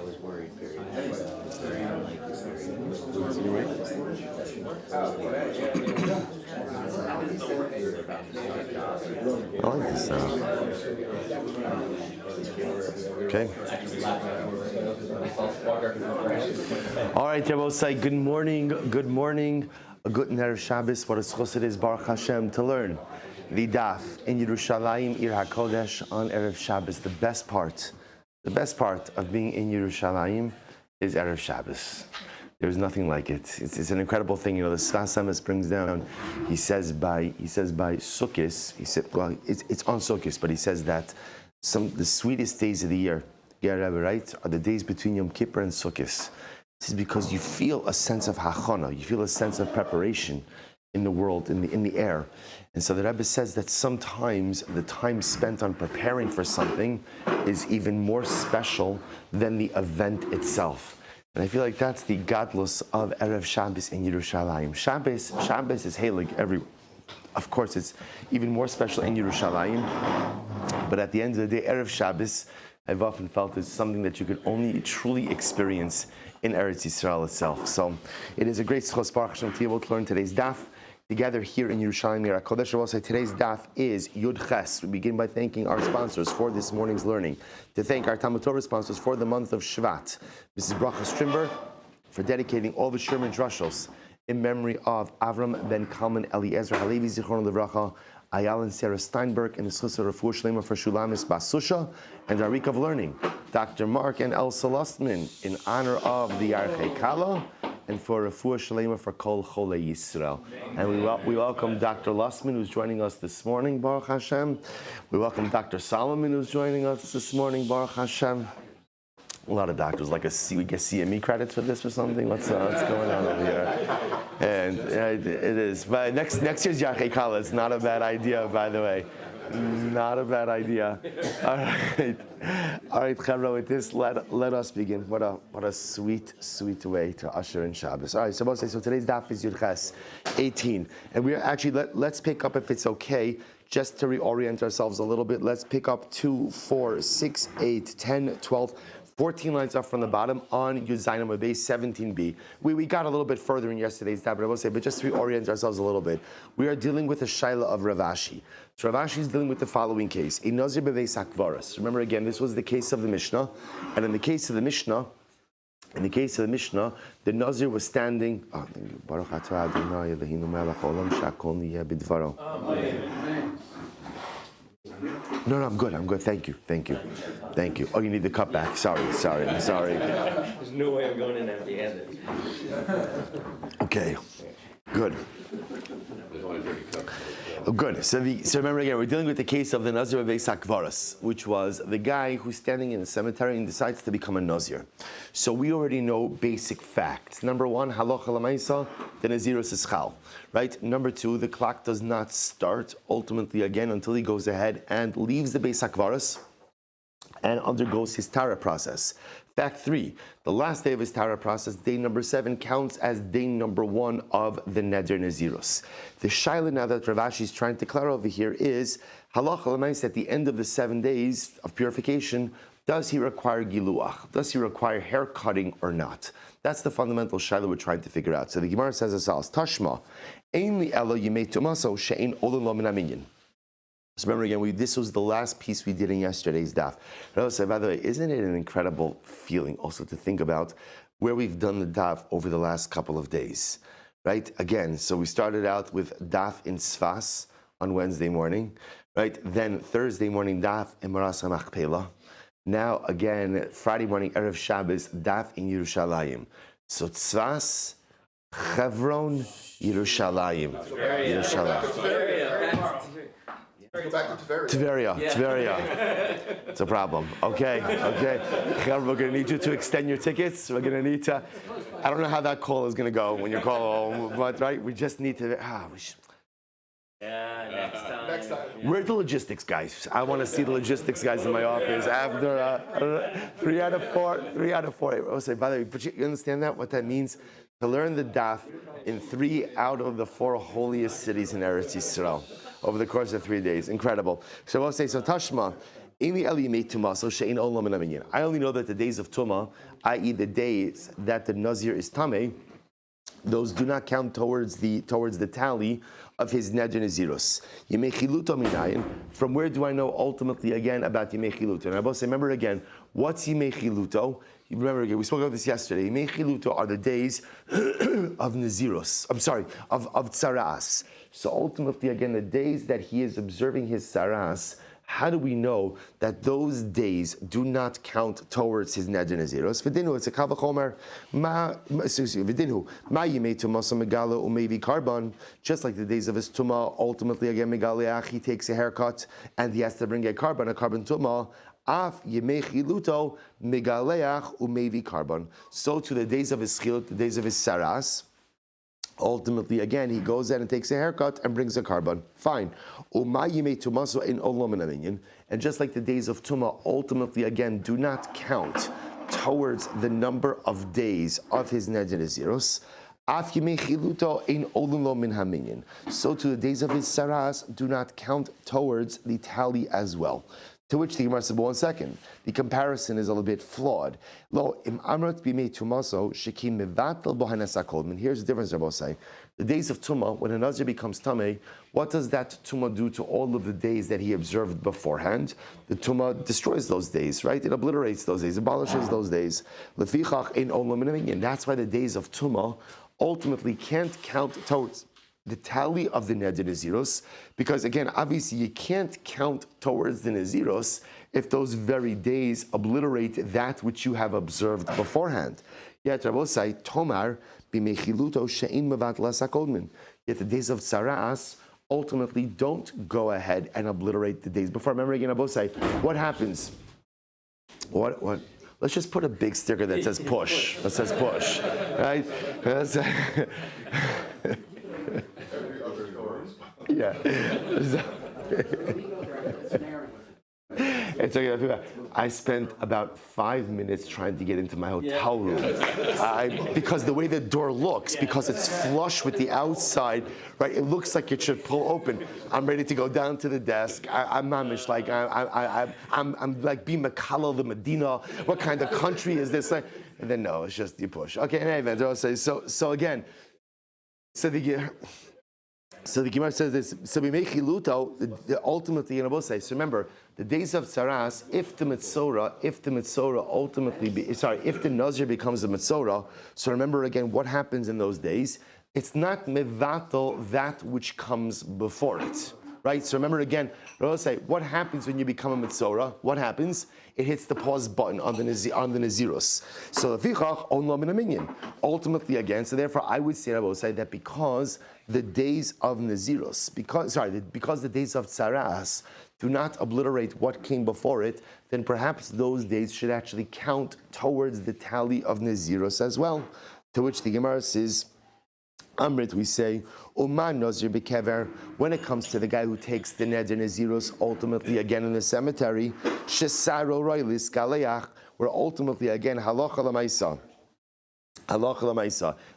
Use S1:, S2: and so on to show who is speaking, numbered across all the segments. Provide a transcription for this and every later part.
S1: was worried very very unlikely
S2: I like this sound. Okay. All right, Rabbi, good morning. Good morning. A good Erev Shabbos. What a schos it is, Baruch Hashem, to learn the daf in Yerushalayim, Ir HaKodesh on Erev Shabbos. The best part of being in Yerushalayim is Erev Shabbos. There's nothing like it. It's an incredible thing. You know, the Sfas Emes brings down. He says by Sukkot. He said, well, it's on Sukkot, but he says that the sweetest days of the year, right, are the days between Yom Kippur and Sukkot. This is because you feel a sense of hachana, you feel a sense of preparation in the world, in the air. And so the Rebbe says that sometimes the time spent on preparing for something is even more special than the event itself. And I feel like that's the gadlus of Erev Shabbos in Yerushalayim. Shabbos is heilig everywhere. Of course, it's even more special in Yerushalayim. But at the end of the day, Erev Shabbos, I've often felt, is something that you could only truly experience in Eretz Yisrael itself. So it is a great schos Baruch Hashem to be able to learn today's daf together here in Yerushalayim, Ir HaKodesh. I will say today's daf is Yud Ches. We begin by thanking our sponsors for this morning's learning. To thank our Talmud Torah sponsors for the month of Shvat. Mrs. Bracha Strimber for dedicating all the Sherman drushos in memory of Avram ben Kalman Eliezer Halevi Zichron Levracha, Ayal and Sarah Steinberg, and the Schus Refuah Shlema for Shulamis Basusha, and our week of learning, Dr. Mark and Elsa Lustman, in honor of the Archei Kala, and for Refuah Shlema for Kol Cholei Yisrael. And we welcome Dr. Lustman, who's joining us this morning, Baruch Hashem. We welcome Dr. Solomon, who's joining us this morning, Baruch Hashem. A lot of doctors, like we get CME credits for this or something. What's going on over here? And it is. But next year's Yarchei Kala, it's not a bad idea, by the way. Not a bad idea. All right, Chavra, with this, let us begin. What a sweet way to usher in Shabbos. All right, so today's daf is Yud Ches 18, and we are actually let's pick up, if it's okay, just to reorient ourselves a little bit. Let's pick up 2, 4, 6, 8, 10, 12. 14 lines up from the bottom on Yud Zayin Amud Beis 17b. We got a little bit further in yesterday's daf, but I will say, but just to reorient ourselves a little bit, we are dealing with the shaila of Rav Ashi. So Rav Ashi is dealing with the following case: a Nazir beveis hakvaros. Remember again, this was the case of the Mishnah, and in the case of the Mishnah, the Nazir was standing. Baruch atah Adonai Eloheinu melech haolam she'akol niyeh bidvaro. No, I'm good. Thank you. Oh, you need the cup back. Sorry.
S1: There's no way I'm going in empty-handed.
S2: Okay, good. Good. So remember again, we're dealing with the case of the Nazir beveis hakvaros, which was the guy who's standing in the cemetery and decides to become a Nazir. So we already know basic facts. Number 1, halacha l'maisa, the Nazirus is chal. Right? Number 2, the clock does not start ultimately again until he goes ahead and leaves the beis hakvaros and undergoes his tara process. Fact 3, the last day of his tara process, day number 7, counts as day number 1 of the Neder Nazirus. The shaila now that Rav Ashi is trying to clear over here is, halacha l'maisa, at the end of the 7 days of purification, does he require giluach? Does he require hair cutting or not? That's the fundamental shaila we're trying to figure out. So the Gemara says as follows: Tashma, ein li elo yimei tumaso she'ein olin lo min haminyan. So remember again, this was the last piece we did in yesterday's daf. So by the way, isn't it an incredible feeling also to think about where we've done the daf over the last couple of days, right? Again, so we started out with daf in Sfas on Wednesday morning, right? Then Thursday morning daf in Maras HaMachpelah. Now again, Friday morning Erev Shabbos daf in Yerushalayim. So Tzfas, Chevron, Yerushalayim.
S3: Go back to
S2: Tveria. It's a problem. Okay. We're going to need you to extend your tickets. We're going to need to. I don't know how that call is going to go when you call home, but right, we just need to.
S1: Next time.
S2: We're the logistics guys. I want to see the logistics guys in my office after 3 out of 4. I'll say, by the way, but you understand that? What that means? To learn the daf in 3 out of the 4 holiest cities in Eretz Yisrael over the course of 3 days. Incredible. So I'll say, so Tashma, I only know that the days of Tumah, i.e. the days that the Nazir is Tameh, those do not count towards the tally of his Neder Nazirus. Yemei Chiluto minayin. From where do I know ultimately again about Yemei Chiluto? And I both say, remember again, what's Yemei Chiluto? Remember again, we spoke about this yesterday. Yemei Chiluto are the days of Nazirus. I'm sorry, of Tzaras. So ultimately again, the days that he is observing his Tzaras, how do we know that those days do not count towards his Neder Naziros? V'dinu, it's a kavachomer. V'dinu, ma yimei tumasa megala umevi karban. Just like the days of his tumah, ultimately again megaleach, he takes a haircut and he has to bring a carbon tumah. Af yemei chiluto megaleach umevi karban. So to the days of his chilut, the days of his saras, ultimately, again, he goes in and takes a haircut and brings a carbon. Fine. And just like the days of Tumah, ultimately, again, do not count towards the number of days of his Neder Naziros. So to the days of his Saras do not count towards the tally as well. To which the Gemara said, well, 1 second, the comparison is a little bit flawed. Here's the difference, Rabbi say. The days of Tumah, when a Nazir becomes Tameh, what does that Tumah do to all of the days that he observed beforehand? The Tumah destroys those days, right? It obliterates those days, abolishes those days. And that's why the days of Tumah ultimately can't count towards the tally of the Neder Naziros, because again, obviously you can't count towards the Naziros if those very days obliterate that which you have observed beforehand. Yet Rabbi say, Tomar b'mechiluto she'in mevat lasakodmin. Yet the days of Tzaras ultimately don't go ahead and obliterate the days before. Remember again, Rabbi say, what happens? What? Let's just put a big sticker that says push. That says push, right? Yeah. It's okay. I spent about 5 minutes trying to get into my hotel room because the way the door looks, because it's flush with the outside, right? It looks like it should pull open. I'm ready to go down to the desk. I'm mamish, like I'm like being Makala the Medina. What kind of country is this? Like, and then no, it's just you push. Okay, anyway, I'll say so again. So the Gemara says this. So we make chiluto ultimately in Abosai. So remember, the days of Tzaras, if the Mitzora ultimately, if the Nazir becomes a Mitzora, so remember again what happens in those days. It's not mevatel that which comes before it, right? So remember again, Abosai, what happens when you become a Mitzora? What happens? It hits the pause button on the Naziros. So ultimately again, so therefore I would say, Abosai, that because the days of Naziros, because the days of Tzaras do not obliterate what came before it, then perhaps those days should actually count towards the tally of Naziros as well. To which the Gemara says, Amrit, we say, Uman Nazir Bekever, when it comes to the guy who takes the Neder Naziros ultimately again in the cemetery, Shesaro Roilis Galeach, where ultimately again, Halacha Lamaisa.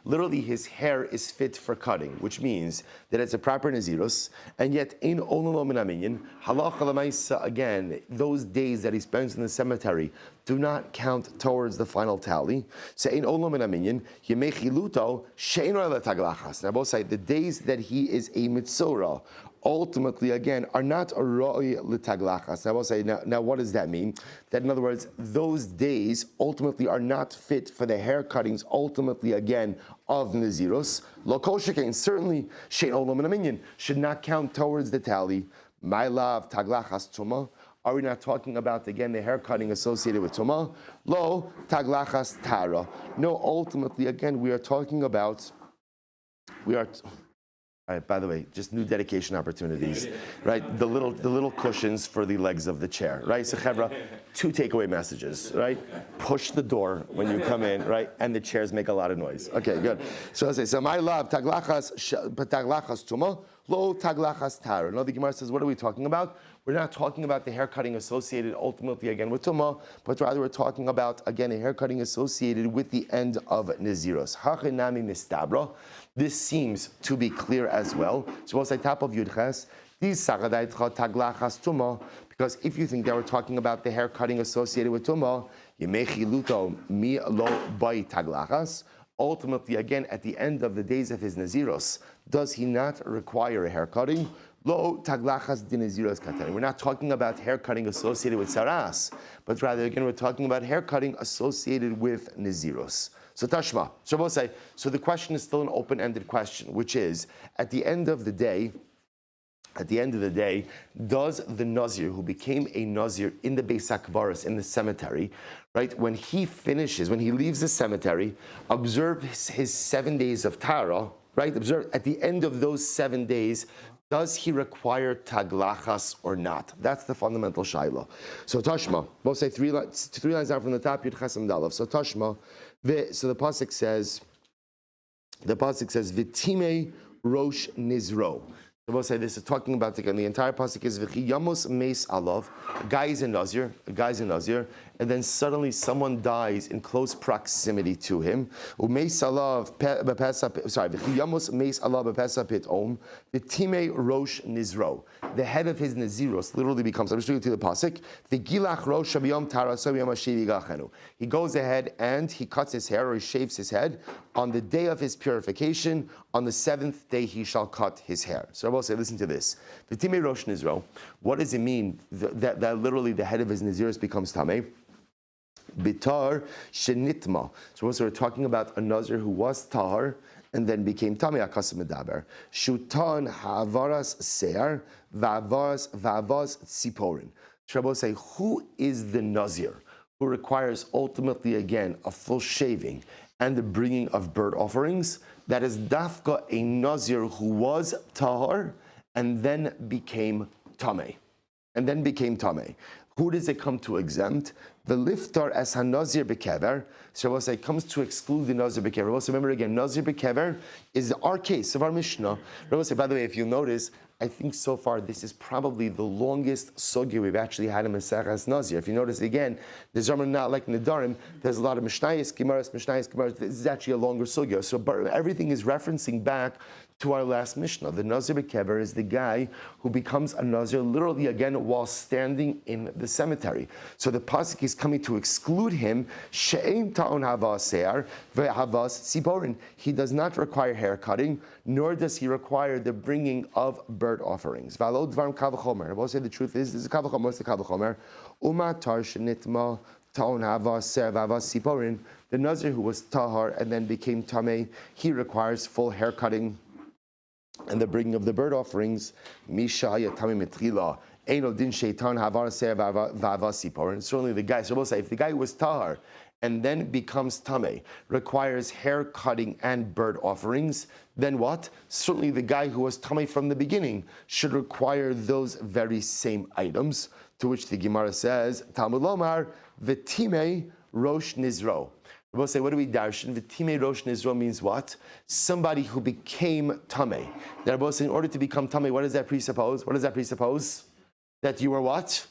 S2: Literally, his hair is fit for cutting, which means that it's a proper Naziros, and yet in Ololo Minaminyan, Halacha Lamaisa, again, those days that he spends in the cemetery do not count towards the final tally. So in Ololo Minaminyan, Yemechiluto, Shein Roila Taglachas. Now, both say the days that he is a Mitzora, ultimately, again, are not a roi l'taglachas. I will say, now what does that mean? That in other words, those days ultimately are not fit for the hair cuttings, ultimately, again, of Naziros. Lo kol shekain, certainly, shein olam and should not count towards the tally. My love, taglachas tumah. Are we not talking about, again, the hair cutting associated with tumah? Lo, taglachas tara. No, ultimately, again, we are talking about, all right, by the way, just new dedication opportunities, right? The little cushions for the legs of the chair, right? So, Chevra, 2 takeaway messages, right? Push the door when you come in, right? And the chairs make a lot of noise. Okay, good. So I say, so my love, taglachas tuma, lo taglachas tar. Now the Gemara says, what are we talking about? We're not talking about the hair cutting associated ultimately again with Tumah, but rather we're talking about, again, a hair cutting associated with the end of Naziros. Hachinami mistabra. This seems to be clear as well. So we'll say top of Yudches, these sagadait taglachas Tumah, Because if you think that we're talking about the hair cutting associated with Tumah, Yemechiluto mi lo bai taglachas. Ultimately, again, at the end of the days of his Naziros, does he not require a hair cutting? Lo taglachas din Naziros katan. We're not talking about hair cutting associated with Saras, but rather, again, we're talking about hair cutting associated with Naziros. So Tashma, so the question is still an open-ended question, which is, at the end of the day, does the Nazir who became a Nazir in the Beis HaKvaros, in the cemetery, right, when he leaves the cemetery, observe his 7 days of Tara, right, observe at the end of those 7 days, does he require taglachas or not? That's the fundamental shaila. So Tashma, we'll say three lines down from the top, Yud Chesam Dalov. So Tashma, so the pasuk says, V'timei rosh nizro. We'll say this is talking about again. The entire pasuk is V'chiyamos meis alav. A guy is a Nazir, and then suddenly someone dies in close proximity to him. Umeis alav V'chiyamos meis alav bepesa pitom. V'timei rosh nizro. The head of his naziros literally becomes. I'm just reading to the pasuk. V'gilach rosh shabiyom taraso b'yom hashivi gachenu. He goes ahead and he cuts his hair or he shaves his head on the day of his purification. On the 7th day he shall cut his hair. So I will say, listen to this. V'timei rosh nizro. What does it mean that literally the head of his naziros becomes tamei? Bitar shenitma. So we're talking about a nazir who was tahar and then became tamei akas medaber. Shutan havaras seir vavas tziporin. So I will say, who is the nazir who requires ultimately again a full shaving and the bringing of bird offerings? That is dafka a nazir who was tahar and then became tamei. Who does it come to exempt? The liftar as hanazir bekever. So we'll say it comes to exclude the nazir bekever. Also remember again, nazir bekever is our case of our Mishnah. We'll say, by the way, if you notice, I think so far this is probably the longest sugya we've actually had in Maseches Nazir. If you notice again, there's not like in the Darim, there's a lot of Mishnayos, Gemaras. This is actually a longer sugya. So everything is referencing back to our last Mishnah. The Nazir Bekever is the guy who becomes a Nazir literally again while standing in the cemetery. So the pasuk is coming to exclude him. She'ein ta'on havas se'ar ve'havas tziporin. He does not require hair cutting, nor does he require the bringing of bird offerings. V'alo dvarim kavachomer. I will say the truth is, this is kavachomer. What's the kavachomer? Umatar shenitma ta'on havas se'ar ve'havas tziporin. The Nazir who was tahar and then became tamei, he requires full hair cutting and the bringing of the bird offerings. Certainly the guy, so we'll say, if the guy who was tahar and then becomes tamei requires hair cutting and bird offerings, then what? Certainly the guy who was tamei from the beginning should require those very same items, to which the Gemara says, Talmud Lomar, v'timei rosh nizro. We'll say, what do we darshan? V'timei rosh nizro means what? Somebody who became tamei. Now, we'll say, in order to become tamei, what does that presuppose? That you were what?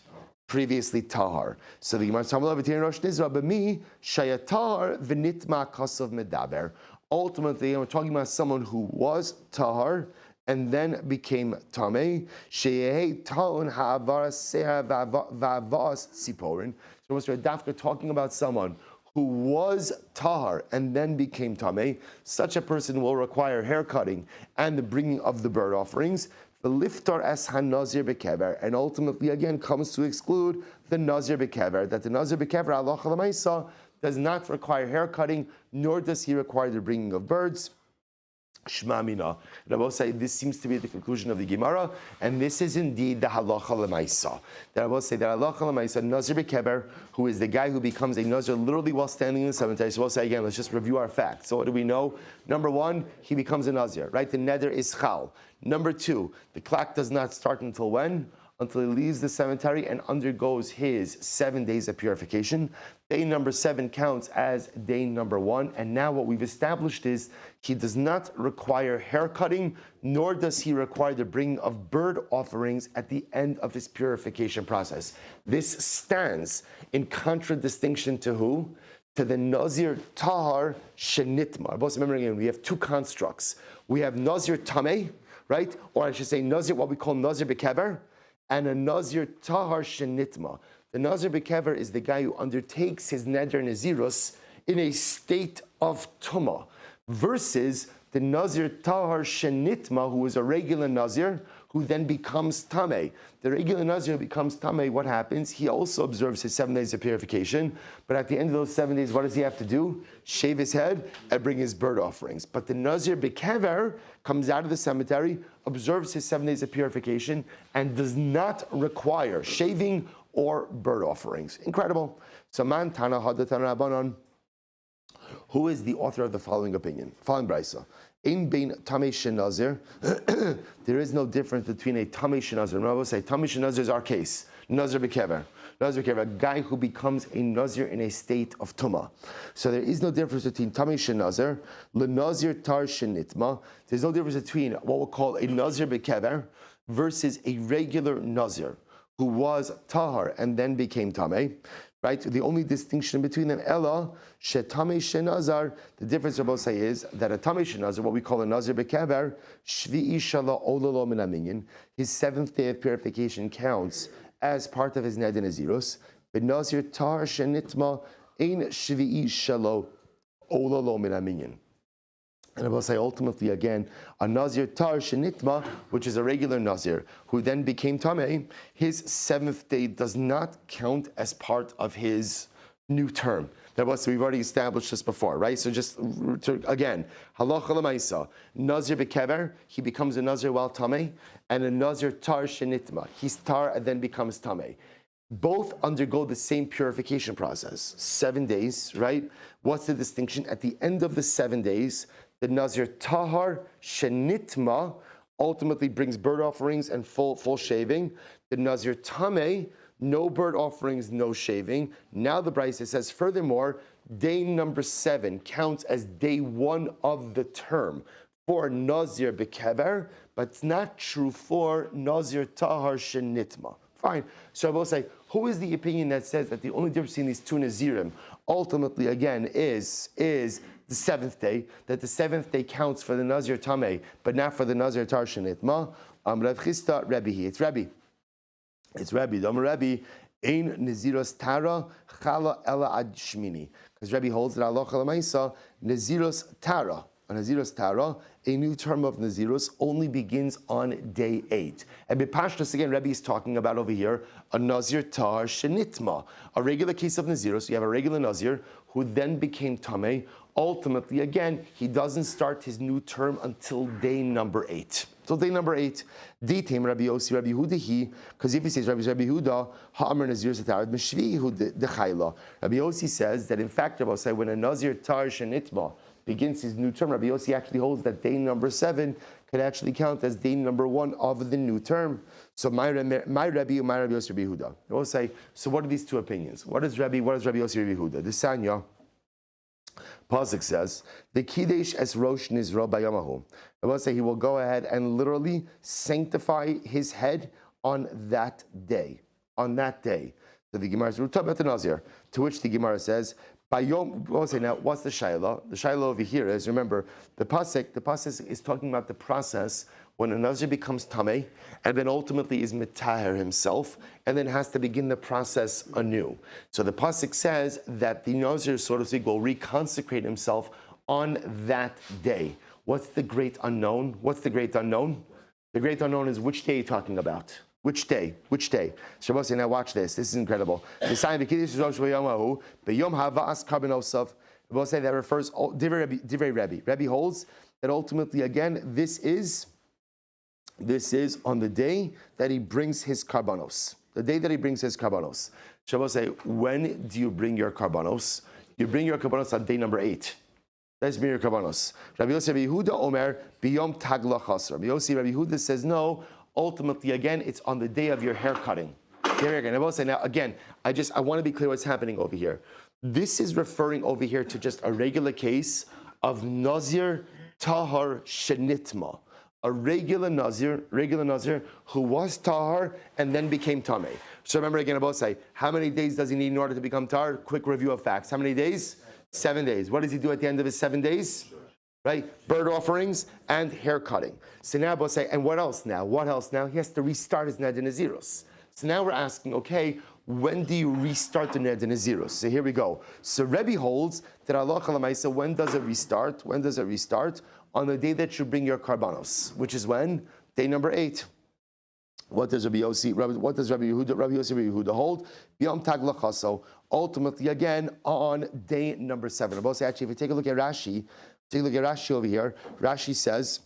S2: Previously tahar. So the Gemara says, v'timei rosh nizro, but me shayatar v'nitma kasav medaber. Ultimately, we're talking about someone who was tahar and then became tamei. Sheyehei ta'on ha'avara se'ar v'avas tziporin. So we're talking about someone who was tahar and then became tamei. Such a person will require hair cutting and the bringing of the bird offerings. The liftar es hanazir bekever, and ultimately again comes to exclude the nazir bekever. That the nazir bekever halacha l'maisa does not require hair cutting, nor does he require the bringing of birds. Shma mina. And I will say this seems to be the conclusion of the Gemara, and this is indeed the halacha l'maisa. That I will say that halacha l'maisa, Nazir bekever, who is the guy who becomes a Nazir literally while standing in the cemetery. So we'll say again, let's just review our facts. So what do we know? Number one, he becomes a Nazir, right? The neder is chal. Number two, the clock does not start until when? Until he leaves the cemetery and undergoes his 7 days of purification. Day number 7 counts as day number 1. And now what we've established is he does not require hair cutting, nor does he require the bringing of bird offerings at the end of his purification process. This stands in contradistinction to who? To the Nazir Tahar Shenitma. Both remember again, we have two constructs. We have Nazir Tameh, right? Or I should say Nazir, what we call Nazir Bekever. and a Nazir tahar shenitma. The Nazir bekever is the guy who undertakes his neder nazirus in a state of tumah, versus the Nazir tahar shenitma, who is a regular Nazir, who then becomes tameh. The regular Nazir who becomes tameh, what happens? He also observes his 7 days of purification, but at the end of those 7 days, what does he have to do? Shave his head and bring his bird offerings. But the Nazir bekever comes out of the cemetery, observes his 7 days of purification, and does not require shaving or bird offerings. Incredible. So man tana hadatana abanon. Who is the author of the following opinion? Following brisa. In bein tamei shenazir, there is no difference between a tamei shenazir. Remember, I will say tamei shenazir is our case. Nazir bekever. Nazir bekever, a guy who becomes a nazir in a state of tumah. So there is no difference between tamei shenazir, lenazir tar shenitma. There's no difference between what we'll call a nazir bekever versus a regular nazir who was tahar and then became tamei. Right? The only distinction between them, Ella, Shetamei Shenazar, the difference Rabbi say is that a Tamei Shenazar, what we call a Nazir Bekever, Shvi'i Shala Ololo Min Aminyan, his 7th day of purification counts as part of his Neder Nazirus, but Nazir Tar Shenitma Ein Shvi'i Shalo Ololo Min Aminyan. And I will say ultimately again, a Nazir Tar Shenitma, which is a regular Nazir, who then became Tameh, his 7th day does not count as part of his new term. That was, we've already established this before, right? So just again, halacha l'maisa, Nazir bekever, he becomes a Nazir while Tameh, and a Nazir Tar Shenitma, he's Tar and then becomes Tameh. Both undergo the same purification process, 7 days, right? What's the distinction? At the end of the 7 days, the Nazir Tahar Shenitma ultimately brings bird offerings and full shaving. The Nazir Tameh, no bird offerings, no shaving. Now the Brisa says, furthermore, day number 7 counts as day 1 of the term for Nazir Bekever, but it's not true for Nazir Tahar Shenitma. Fine. So I will say, who is the opinion that says that the only difference between these two Nazirim ultimately, again, is the 7th day, that the 7th day counts for the Nazir Tameh, but not for the Nazir Tar Shenitma? Rav Chisda, Rebbe here. It's Rebbe. It's Rebbe. Dom Rebbe, Ein Naziros Tara, Chala Ela Ad Shmini. Because Rebbe holds that Allah Chalamaisa, Naziros Tara, a Naziros Tara, a new term of Nazirus, only begins on day 8. And Bipashtas, again, Rebbe is talking about over here a Nazir Tar Shenitma, a regular case of Nazirus. You have a regular Nazir who then became Tameh. Ultimately, again, he doesn't start his new term until day number 8. Till day number 8, Ditim Rabbi Yosi Rabbi Huda because if he says Rabbi Huda, Ha'amar Nazir Satarad Meshvi Huda Dechayla. Rabbi Yosi says that in fact, Rabbi say when a Nazir Tar Shenitma begins his new term, Rabbi Yosi actually holds that day number 7 could actually count as day number 1 of the new term. So my Rabbi Yosi Rabbi Huda. I will say, so what are these two opinions? What is Rabbi Yosi Rabbi Huda? The Sanya Pasuk says, the Kiddush es Rosh Nizro Bayamahu. I will say he will go ahead and literally sanctify his head on that day. On that day. So the Gemara says, about the Nazir, to which the Gemara says, Bayom, we'll say now, what's the Shaila? The Shaila over here is, remember, the Pasuk is talking about the process when a Nazir becomes Tameh, and then ultimately is Mitaher himself, and then has to begin the process anew. So the Pasuk says that the Nazir, so to speak, will reconsecrate himself on that day. What's the great unknown? What's the great unknown? The great unknown is which day you're talking about. Which day? Which day? Shabbos, now watch this. This is incredible. The sign of Kiddush Rosh V'Yomahu, B'Yom Havas Karbonosav. We'll say that refers, Divrei Rebbe. Rebbe holds that ultimately, again, this is on the day that he brings his karbanos. The day that he brings his karbanos. Shabbos say, when do you bring your karbanos? You bring your karbanos on day number 8. That's bring your karbanos. Rabbi Yossi Rabbi Yehuda Omer biyom tag lachas. Rabbi Yossi Rabbi Yehuda says no. Ultimately, again, it's on the day of your hair cutting. There again. I will say now again. I want to be clear what's happening over here. This is referring over here to just a regular case of Nazir Tahar Shenitma. A regular Nazir who was Tahar and then became Tameh. So remember again, I will say, how many days does he need in order to become Tahar? Quick review of facts. How many days? 7 days. What does he do at the end of his 7 days? right? Bird offerings and hair cutting. So now we'll say, and what else now? What else now? He has to restart his Neder Nazirus. So now we're asking, okay, when do you restart the Neder Nazirus? So here we go. So Rebbe holds that Allah Lamaisa, when does it restart? When does it restart? On the day that you bring your karbanos, which is when? Day number 8. What does Rabbi Yossi, what does Rabbi Yehuda hold? B'yom tag lachaso. Ultimately, again, on day number 7. Actually, if you take a look at Rashi, over here. Rashi says,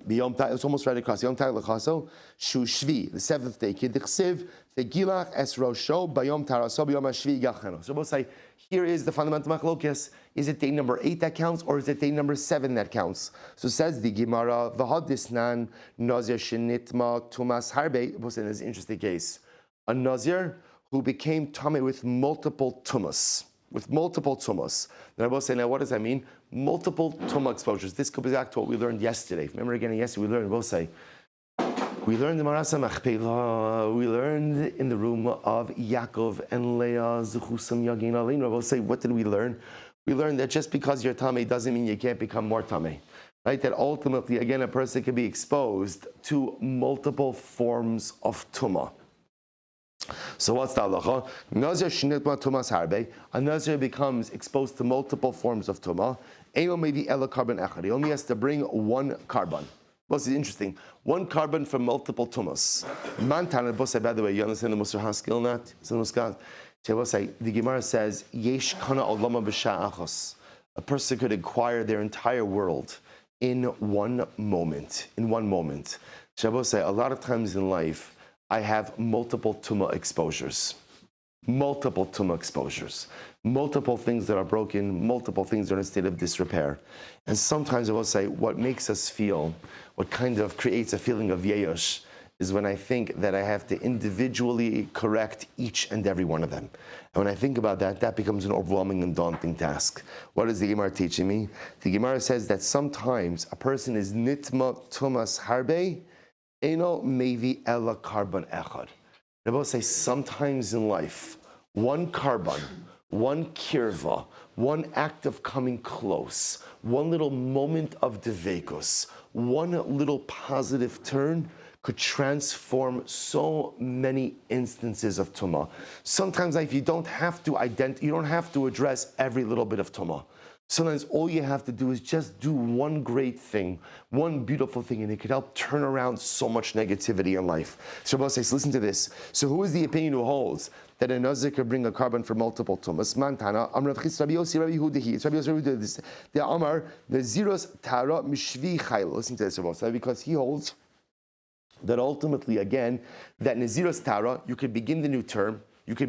S2: it's almost right across. B'yom tag lachaso, shu shvi, the 7th day. Kidichsiv, v'gilach es rosho, b'yom taraso, b'yom hashvi gacheno. So we'll say, here is the fundamental machlokes. Is it day number 8 that counts, or is it day number 7 that counts? So says the Gemara, v'hadisnan Nazir shenitma tumas harbe. This is an interesting case. A Nazir who became tamei with multiple tumas. Now I will say, now what does that mean? Multiple tumah exposures. This goes back to what we learned yesterday. Remember again, yesterday we learned, we'll say, we learned the Marasa Machpelah. We learned in the room of Yaakov and Leah, Zuchusam Yagin Alin. We'll say, what did we learn? We learned that just because you're tamei doesn't mean you can't become more tamei. Right? That ultimately, again, a person can be exposed to multiple forms of tumah. So what's the halacha? Nazir shnitma tumas harbe. A Nazir becomes exposed to multiple forms of tumah. Eno maybe ela carbon echad. He only has to bring one carbon. Well, this is interesting. One carbon from multiple tumas. Mantan and by the way, you understand the Musar Haskell not? The Gemara says, Yesh kana olama b'sha'achos. A person could acquire their entire world in one moment. Say, a lot of times in life, I have multiple tumah exposures. Multiple things that are broken, multiple things that are in a state of disrepair. And sometimes I will say, what makes us feel, what kind of creates a feeling of yeyosh, is when I think that I have to individually correct each and every one of them. And when I think about that, that becomes an overwhelming and daunting task. What is the Gemara teaching me? The Gemara says that sometimes a person is nitma tumas harbe, eno mevi ela carbon echad. I will say sometimes in life, one carbon, one kirva, one act of coming close, one little moment of devekus, one little positive turn could transform so many instances of tumah. Sometimes if you don't have to you don't have to address every little bit of tumah. Sometimes all you have to do is just do one great thing, one beautiful thing, and it could help turn around so much negativity in life. So Rabbi says, listen to this. So who is the opinion who holds that a Nazir could bring a carbon for multiple tumas? Mantana, Amrav Chis, Rabbi Yossi, Rabbi Yehuda. It's Rabbi Yossi, Rabbi Yehuda. The Amar, Naziros Tara Mishvi Chayil. Listen to this, Rabbi, because he holds that ultimately, again, that Naziros Tara, you could begin the new term of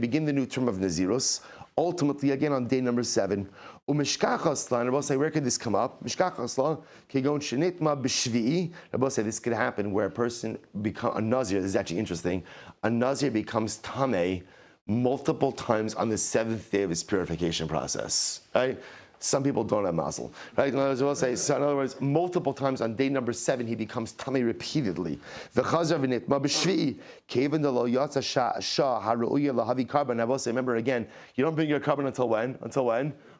S2: Naziros, ultimately, again, on day number 7. Umishkachasla, and Rabbi say, where could this come up? Mishkachasla, kegon shenitma b'shvi'i. Rabbi say, this could happen where a person a Nazir, this is actually interesting, a Nazir becomes tamei multiple times on the 7th day of his purification process, right? Some people don't have mazel, right? In other words, multiple times on day number 7, he becomes tamei repeatedly. Remember again, you don't bring your carbon until when?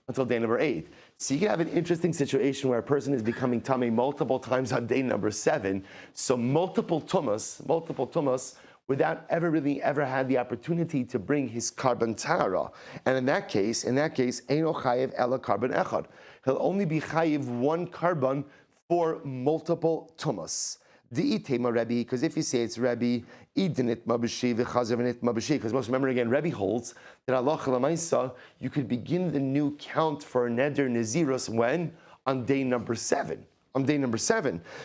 S2: Until day number 8. So you can have an interesting situation where a person is becoming tamei multiple times on day number 7. So multiple tumas, without ever had the opportunity to bring his carbon tara. And in that case, Eino chayiv ela carbon echad. He'll only be chayiv one carbon for multiple tumas. Di'itema Rebbe, because if you say it's Rebbe, idinit mabushi v'chazavinit mabushi, because most remember again, Rebbe holds that Allah l'maisa, you could begin the new count for Neder Nazirus when? On day number 7.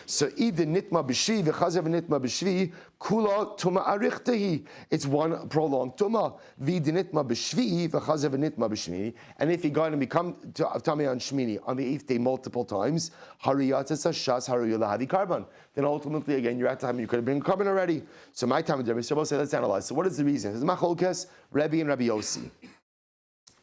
S2: So Ida nitma b'shvi v'chazav nitma b'shvi kula tuma arichtahi. It's one prolonged tuma. V'ida nitma b'shvi v'chazav nitma b'shvi. And if you go and become tamei on Shmini on the 8th day multiple times, hariyatzas hashas hariyulahavi carbon. Then ultimately again you're at time you could have been carbon already. So my time with Rebbe, so we'll say let's analyze. So what is the reason? It's machlokes Rebbe and Rabbi Yossi.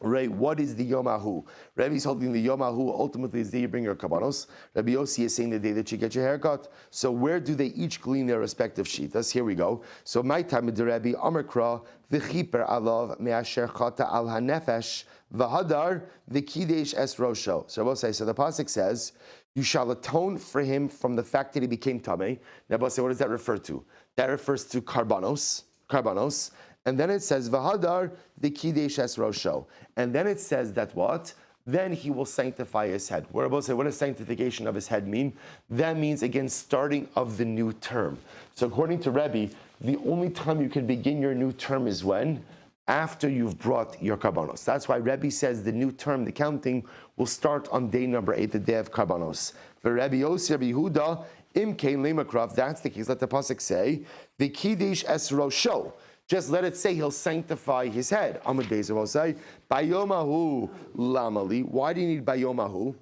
S2: Right, what is the Yomahu? Rabbi is holding the Yomahu ultimately is the day you bring your kabbanos. Rabbi Yossi is saying the day that you get your haircut. So where do they each glean their respective shitas? Here we go. So my time with the Rabbi Amarkra v'chiper alav me'asher chata al hanefesh V'hadar v'kidesh es rosho. So we'll say, so the pasuk says, you shall atone for him from the fact that he became tamei. Now we'll say, what does that refer to? That refers to karbanos. And then it says, v'hadar v'kidesh es rosho. And then it says that what? Then he will sanctify his head. We're about to say, what does sanctification of his head mean? That means, again, starting of the new term. So according to Rebbe, the only time you can begin your new term is when? After you've brought your karbanos. That's why Rebbe says the new term, the counting, will start on day number 8, the day of karbanos. For Rebbe Yossi, Rebbe Yehuda, im kein lemakrav, that's the case. Let the pasuk say, v'kidish es rosho. Just let it say he'll sanctify his head. Amud Beis will say, Bayomahu lamali. Why do you need Bayomahu?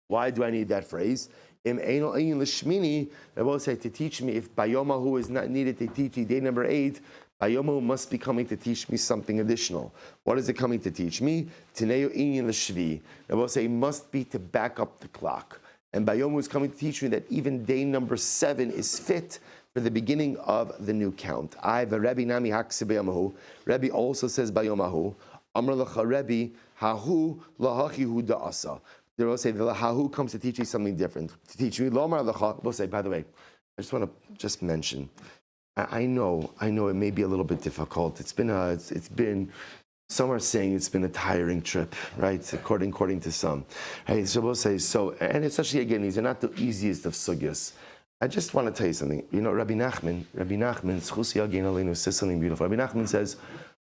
S2: Why do I need that phrase? Im eino ein l'shmini. I will say to teach me if Bayomahu is not needed to teach me day number 8. Bayomahu must be coming to teach me something additional. What is it coming to teach me? Tineo ein l'shvi. I will say it must be to back up the clock. And Bayomahu is coming to teach me that even day number 7 is fit for the beginning of the new count. Rabbi Nami Haksibayamahu. Rabbi also says Bayomahu. Amr Lacha Rabbi Hahu Lahachihu Da'asa. They will say the Hahu comes to teach you something different. To teach me Lomar Lacha. We'll say, by the way, I just want to mention. I know it may be a little bit difficult. It's been. Some are saying it's been a tiring trip, right? According to some. Hey, so we'll say so, and especially again, these are not the easiest of sugyas. I just want to tell you something. You know, Rabbi Nachman, beautiful. Rabbi Nachman says,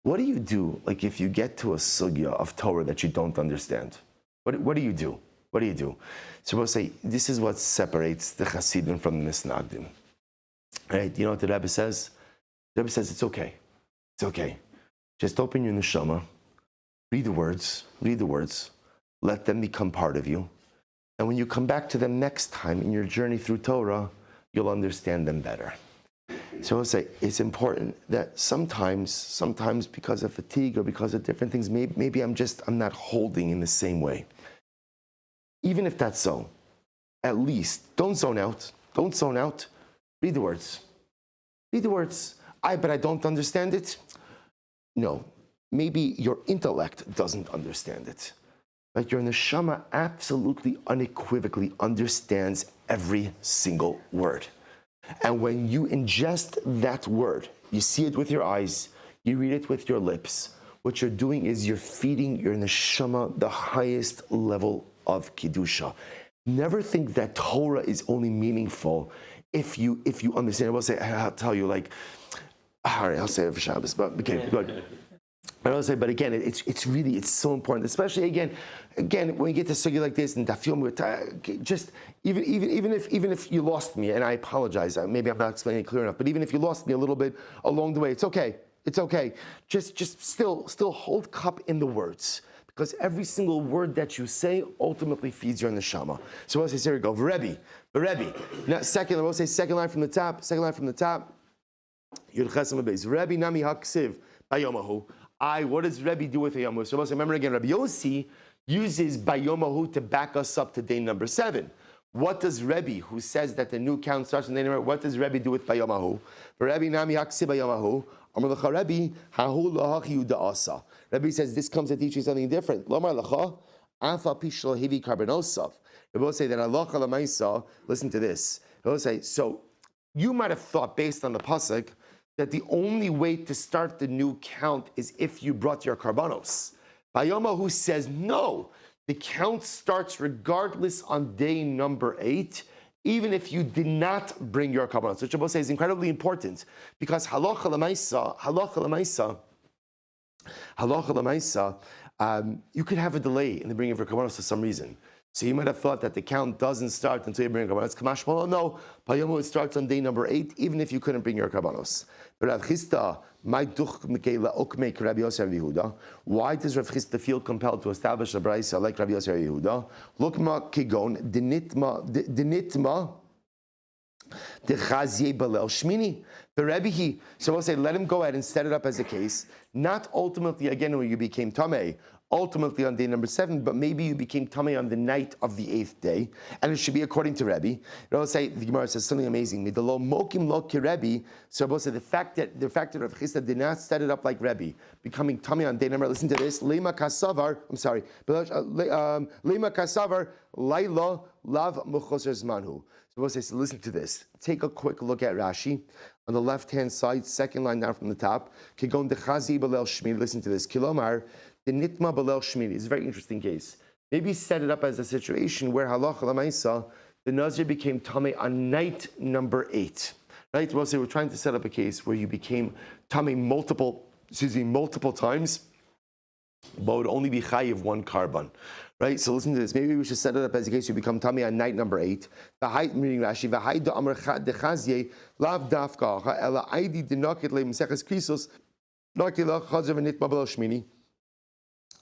S2: what do you do, like if you get to a sugya of Torah that you don't understand? What do you do? What do you do? So we'll say, this is what separates the Hasidim from the Misnagdim. Right? You know what the Rebbe says? The Rebbe says, it's okay. It's okay. Just open your neshama, read the words, let them become part of you. And when you come back to them next time in your journey through Torah, you'll understand them better. So I'll say it's important that sometimes because of fatigue or because of different things, maybe I'm not holding in the same way. Even if that's so, at least don't zone out. Read the words. But I don't understand it. No, maybe your intellect doesn't understand it. But your neshama absolutely unequivocally understands every single word. And when you ingest that word, you see it with your eyes, you read it with your lips, what you're doing is you're feeding your neshama the highest level of Kiddusha. Never think that Torah is only meaningful if you understand. I'll tell you, like, all right, I'll say it for Shabbos, but okay, good. But again, it's so important, especially again, when you get to sugya like this and dafyom, just even if you lost me, and I apologize, maybe I'm not explaining it clear enough, but even if you lost me a little bit along the way, it's okay. Just still hold cup in the words, because every single word that you say ultimately feeds your neshama. So we'll say, here we go, Rebbe. Now, we'll say second line from the top. Yud Chesem Beis. Rebbe Nami Haksiv Bayomahu. What does Rebbe do with Bayomahu? So remember again, Rabbi Yossi uses Bayomahu to back us up to day number 7. What does Rebbe, who says that the new count starts on day number, what does Rebbe do with Bayomahu? For Rebbe Nami Haksiv Bayomahu. Amar Lecha Rebbe Hahu Lahachi Da'asa. Rebbe says this comes to teach you something different. Lomar Lecha Afa Pishlo Hivi Karbanosov. Rebbe will say that Allah Lamaisa. Listen to this. Rebbe will say so. You might have thought, based on the pasuk, that the only way to start the new count is if you brought your karbanos. Bayomahu says no. The count starts regardless on day number 8, even if you did not bring your karbanos. Which Rabbi says is incredibly important, because halacha l'maisa, you could have a delay in the bringing of your karbanos for some reason. So you might have thought that the count doesn't start until you bring your karbanos. Kamash Shmuel, no. Bayomahu, it starts on day number 8, even if you couldn't bring your karbanos. But Rav Chisda, why does Rav Chisda feel compelled to establish a brayso like Rabbi Yossi Rabbi Yehuda? Lukma kigon dinitma dechazie balel shmini. The Rebbe, so we'll say, let him go ahead and set it up as a case. Not ultimately again when you became tamei. ultimately on day number 7, but maybe you became tummy on the night of the 8th day, and it should be according to Rebbe. The Gemara says something amazing. Midalo mokim lo ki Rebbe. So Rabbi said the fact that Rav Chisda did not set it up like Rebbe, becoming tummy on day number. Listen to this. Lema kasavar. I'm sorry. Lema kasavar laila lav muchoser zmanhu. So Rabbi says, listen to this. Take a quick look at Rashi. On the left-hand side, second line down from the top. Kigon dechazi balel shmini. Listen to this. Kilomar. The nitma balel shmini is a very interesting case. Maybe set it up as a situation where halacha lamaisa, the Nazir became tamei on night number 8. Right? Well, so we're trying to set up a case where you became tamei multiple times, but would only be chayiv one carbon. Right? So listen to this. Maybe we should set it up as a case you become tamei on night number 8. I'm reading Rashi. V'hai da amar dechazye lav dafka ela aidi dinaket le meseches krisos nakila chazer v'nitma balel shmini.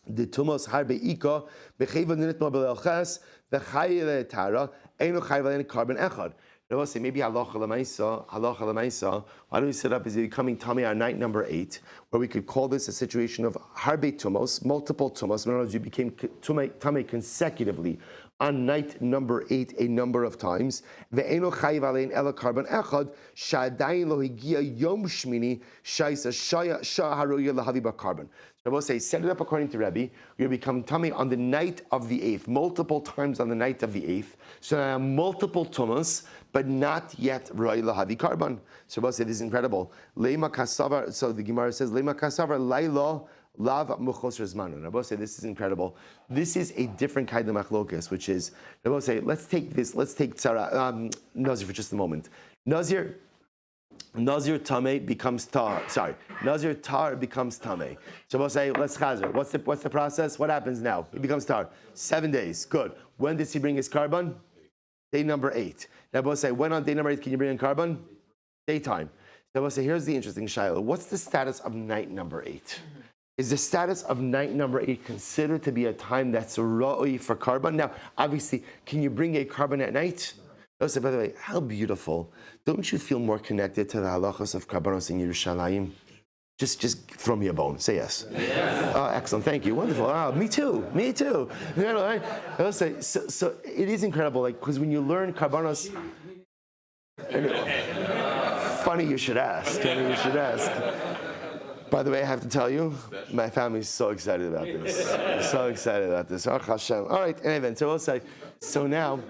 S2: The tumos harbe ika becheva nitma balel ches v'chayiv tara eno chayiv carbon echad. I will say maybe halacha lemaisa. Why don't we set up as becoming tummy on night number 8, where we could call this a situation of harbe tumos, multiple tumos. In other words, you became tummy consecutively on night number 8 a number of times. Ve'eno chayiv alein ela carbon echad shadayin lo higia yom shmini shaisa shah haroya lahavi ba carbon. I will say, set it up according to Rebbe. You become tummy on the night of the 8th, multiple times on the night of the 8th. So multiple tumas, but not yet roi lahavi carbon. So I will say, this is incredible. Leima kasavar. So the Gemara says, Leima kasavar laila lav muchoser zmanu. I will say, this is incredible. This is a different kind of machlokas, which is, I will say, let's take Tzara, Nazir for just a moment. Nazir Tameh becomes Tar. Sorry, Nazir Tar becomes Tameh. So we'll say, let's chazer. What's the process? What happens now? He becomes Tar. 7 days. Good. When does he bring his carbon? Day number 8. Now we'll say, when on day number 8 can you bring in carbon? Daytime. So we'll say, here's the interesting shiloh. What's the status of night number 8? Is the status of night number 8 considered to be a time that's ra'oi for carbon? Now, obviously, can you bring a carbon at night? Also, by the way, how beautiful. Don't you feel more connected to the halachas of karbanos in Yerushalayim? Just throw me a bone. Say yes. Excellent. Thank you. Wonderful. Me too. You know, right? I'll say, so it is incredible, like, because when you learn karbanos, funny you should ask. By the way, I have to tell you, my family's so excited about this. Oh, Hashem. All right, anyway, so I'll say, so now,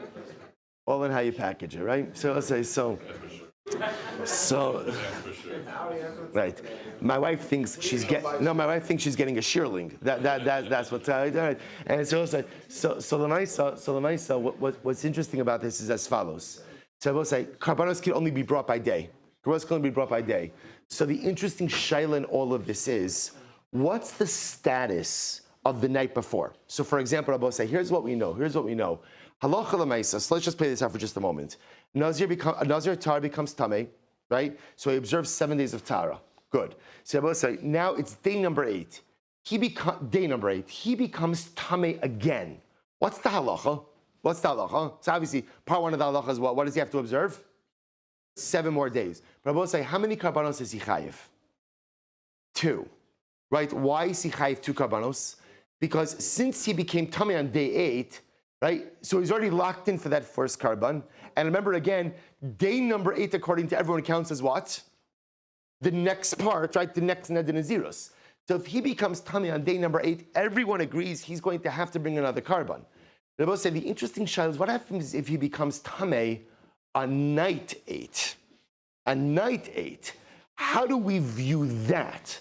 S2: all in how you package it, right? So I'll say, so, right. My wife thinks she's getting a shearling. That's what's all right. And so I'll say, so the what's interesting about this is as follows. So I will say, karbanos can only be brought by day. So the interesting shaila in all of this is, what's the status of the night before? So for example, I will say, here's what we know. Halacha l'maisa. So let's just play this out for just a moment. Nazir Tar becomes tamei, right? So he observes 7 days of Tara. Good. So I will say, now it's day number 8. He becomes tamei again. What's the halacha? So obviously, part 1 of the halacha is what? What does he have to observe? 7 more days. But I will say, how many karbanos is he chayiv? 2. Right? Why is he chayiv 2 karbanos? Because since he became tamei on day 8, right? So he's already locked in for that first carbon. And remember again, day number 8, according to everyone, counts as what? The next part, right? The next Neder Nazirus. So if he becomes tamei on day number 8, everyone agrees he's going to have to bring another carbon. They both say the interesting shaila is what happens if he becomes tamei on night 8? On night 8, how do we view that?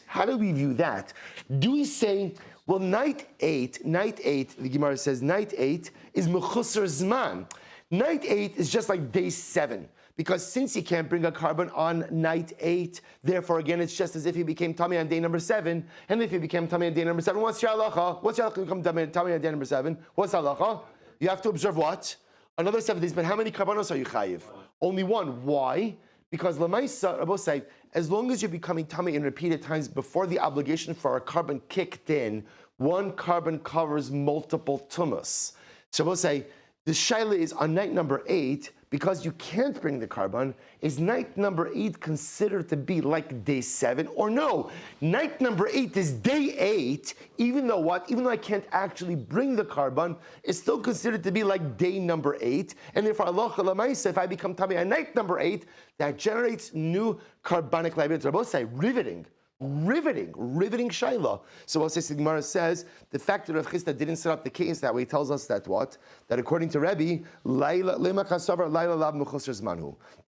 S2: Do we say, well, night 8, the Gemara says, night 8 is mechusar zman. Night 8 is just like day 7. Because since he can't bring a carbon on night 8, therefore, again, it's just as if he became tamei on day number 7. And if he became tamei on day number 7, what's your halacha? What's your halacha to become tamei on day number 7? What's halacha? You have to observe what? Another 7 days. But how many karbanos are you chayiv? Only 1. Why? Because l'maisa, Rabbi say, as long as you're becoming tamei in repeated times before the obligation for a carbon kicked in, 1 carbon covers multiple tumas. So Rabbi say, the shaila is on night number 8, because you can't bring the carbon, is night number 8 considered to be like day 7? Or no, night number 8 is day 8, even though what? Even though I can't actually bring the carbon, it's still considered to be like day number 8. And therefore, Allah Lamaisa, if I become Tami on night number 8, that generates new carbonic liability. Rabbi say, riveting shaila. So what the Gemara says, the fact that Rav Chisda didn't set up the case that way tells us that what? That according to Rebbe,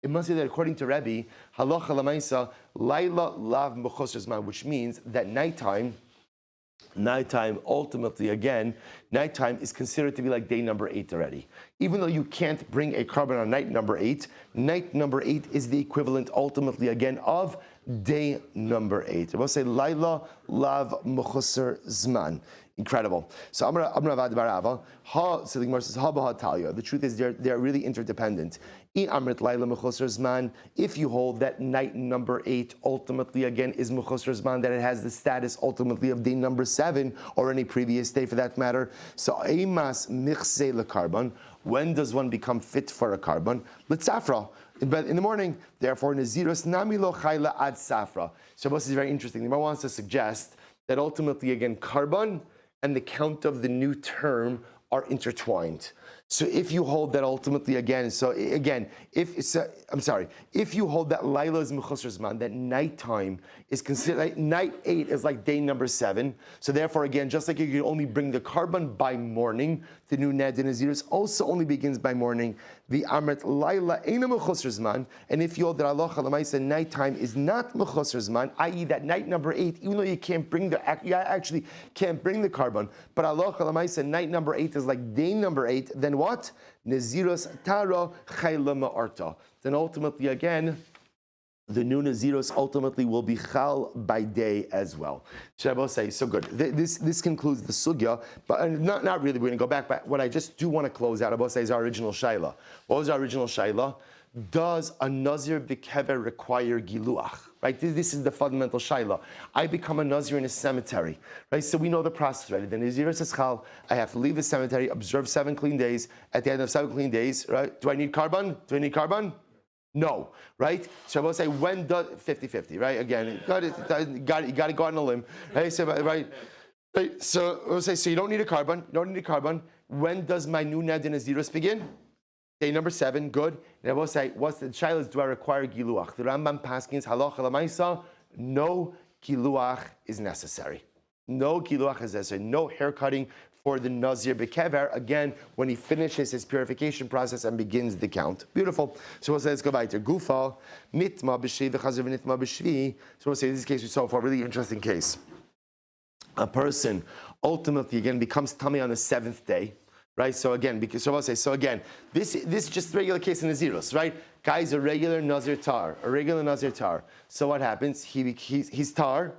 S2: it must be that according to Rebbe, halacha lamaisa, laila lav mechusar zman, which means that nighttime, ultimately again, nighttime is considered to be like day number 8 already. Even though you can't bring a carbon on night number 8 is the equivalent ultimately again of day number 8. I will say Laila Lav Mechusar Zman. Incredible. So Amar Avad Barava. So the Gemara says Ha Talia. The truth is they're really interdependent. If you hold that night number 8 ultimately again is Mechusar Zman, that it has the status ultimately of day number 7 or any previous day for that matter. So Eimas Michse LeCarbon. When does one become fit for a carbon? L'tzafra. But in the morning, therefore, Nazirus nami lo chayla ad safra. Shabbos is very interesting. The Gemara wants to suggest that ultimately, again, carbon and the count of the new term are intertwined. So if you hold that ultimately again, if you hold that Laila is Mechusar Zman, that nighttime is considered, like, night 8 is like day number 7. So therefore again, just like you can only bring the carbon by morning, the new Ned and Nazirus also only begins by morning. The Amrit Laila Eina Mechusar Zman, and if you hold that Allah Lamaisa nighttime is not Mechusar Zman, i.e. that night number 8, even though you actually can't bring the carbon, but Allah Lamaisa night number 8 is like day number 8, then what? Nazirus Tara Chayla Ma'arta. Then ultimately again, the new Nazirus ultimately will be chal by day as well. Shabbos say, so good. This concludes the sugya, but not really, we're going to go back, but what I just do want to close out about is our original shaila. What was our original shaila? Does a Nazir b'kever require giluach? Right, this is the fundamental shaila. I become a Nazir in a cemetery, right? So we know the process already. The Nazir says chal, I have to leave the cemetery, observe 7 clean days. At the end of 7 clean days, right? Do I need carbon? No, right? So I will say, when does 50-50, right? Again, you got to go on a limb, right? So, right? So we'll say, so you don't need a carbon. When does my new Ned and Nazirus begin? Day number 7, good. And I will say, what's the child? Do I require giluach? The Rambam paskins halacha lamaisa. No giluach is necessary. No giluach is necessary. No haircutting for the Nazir Bekever, again, when he finishes his purification process and begins the count. Beautiful. So we'll say, let's go back to Gufa, Nitma B'Shvi, V'Chazer V'Nitma B'Shvi. So we'll say, this case we saw for a really interesting case. A person ultimately, again, becomes tummy on the 7th day, right? So again, this is just a regular case in Nazirus, right? Guy's a regular Nazir tar. So what happens? He's tar,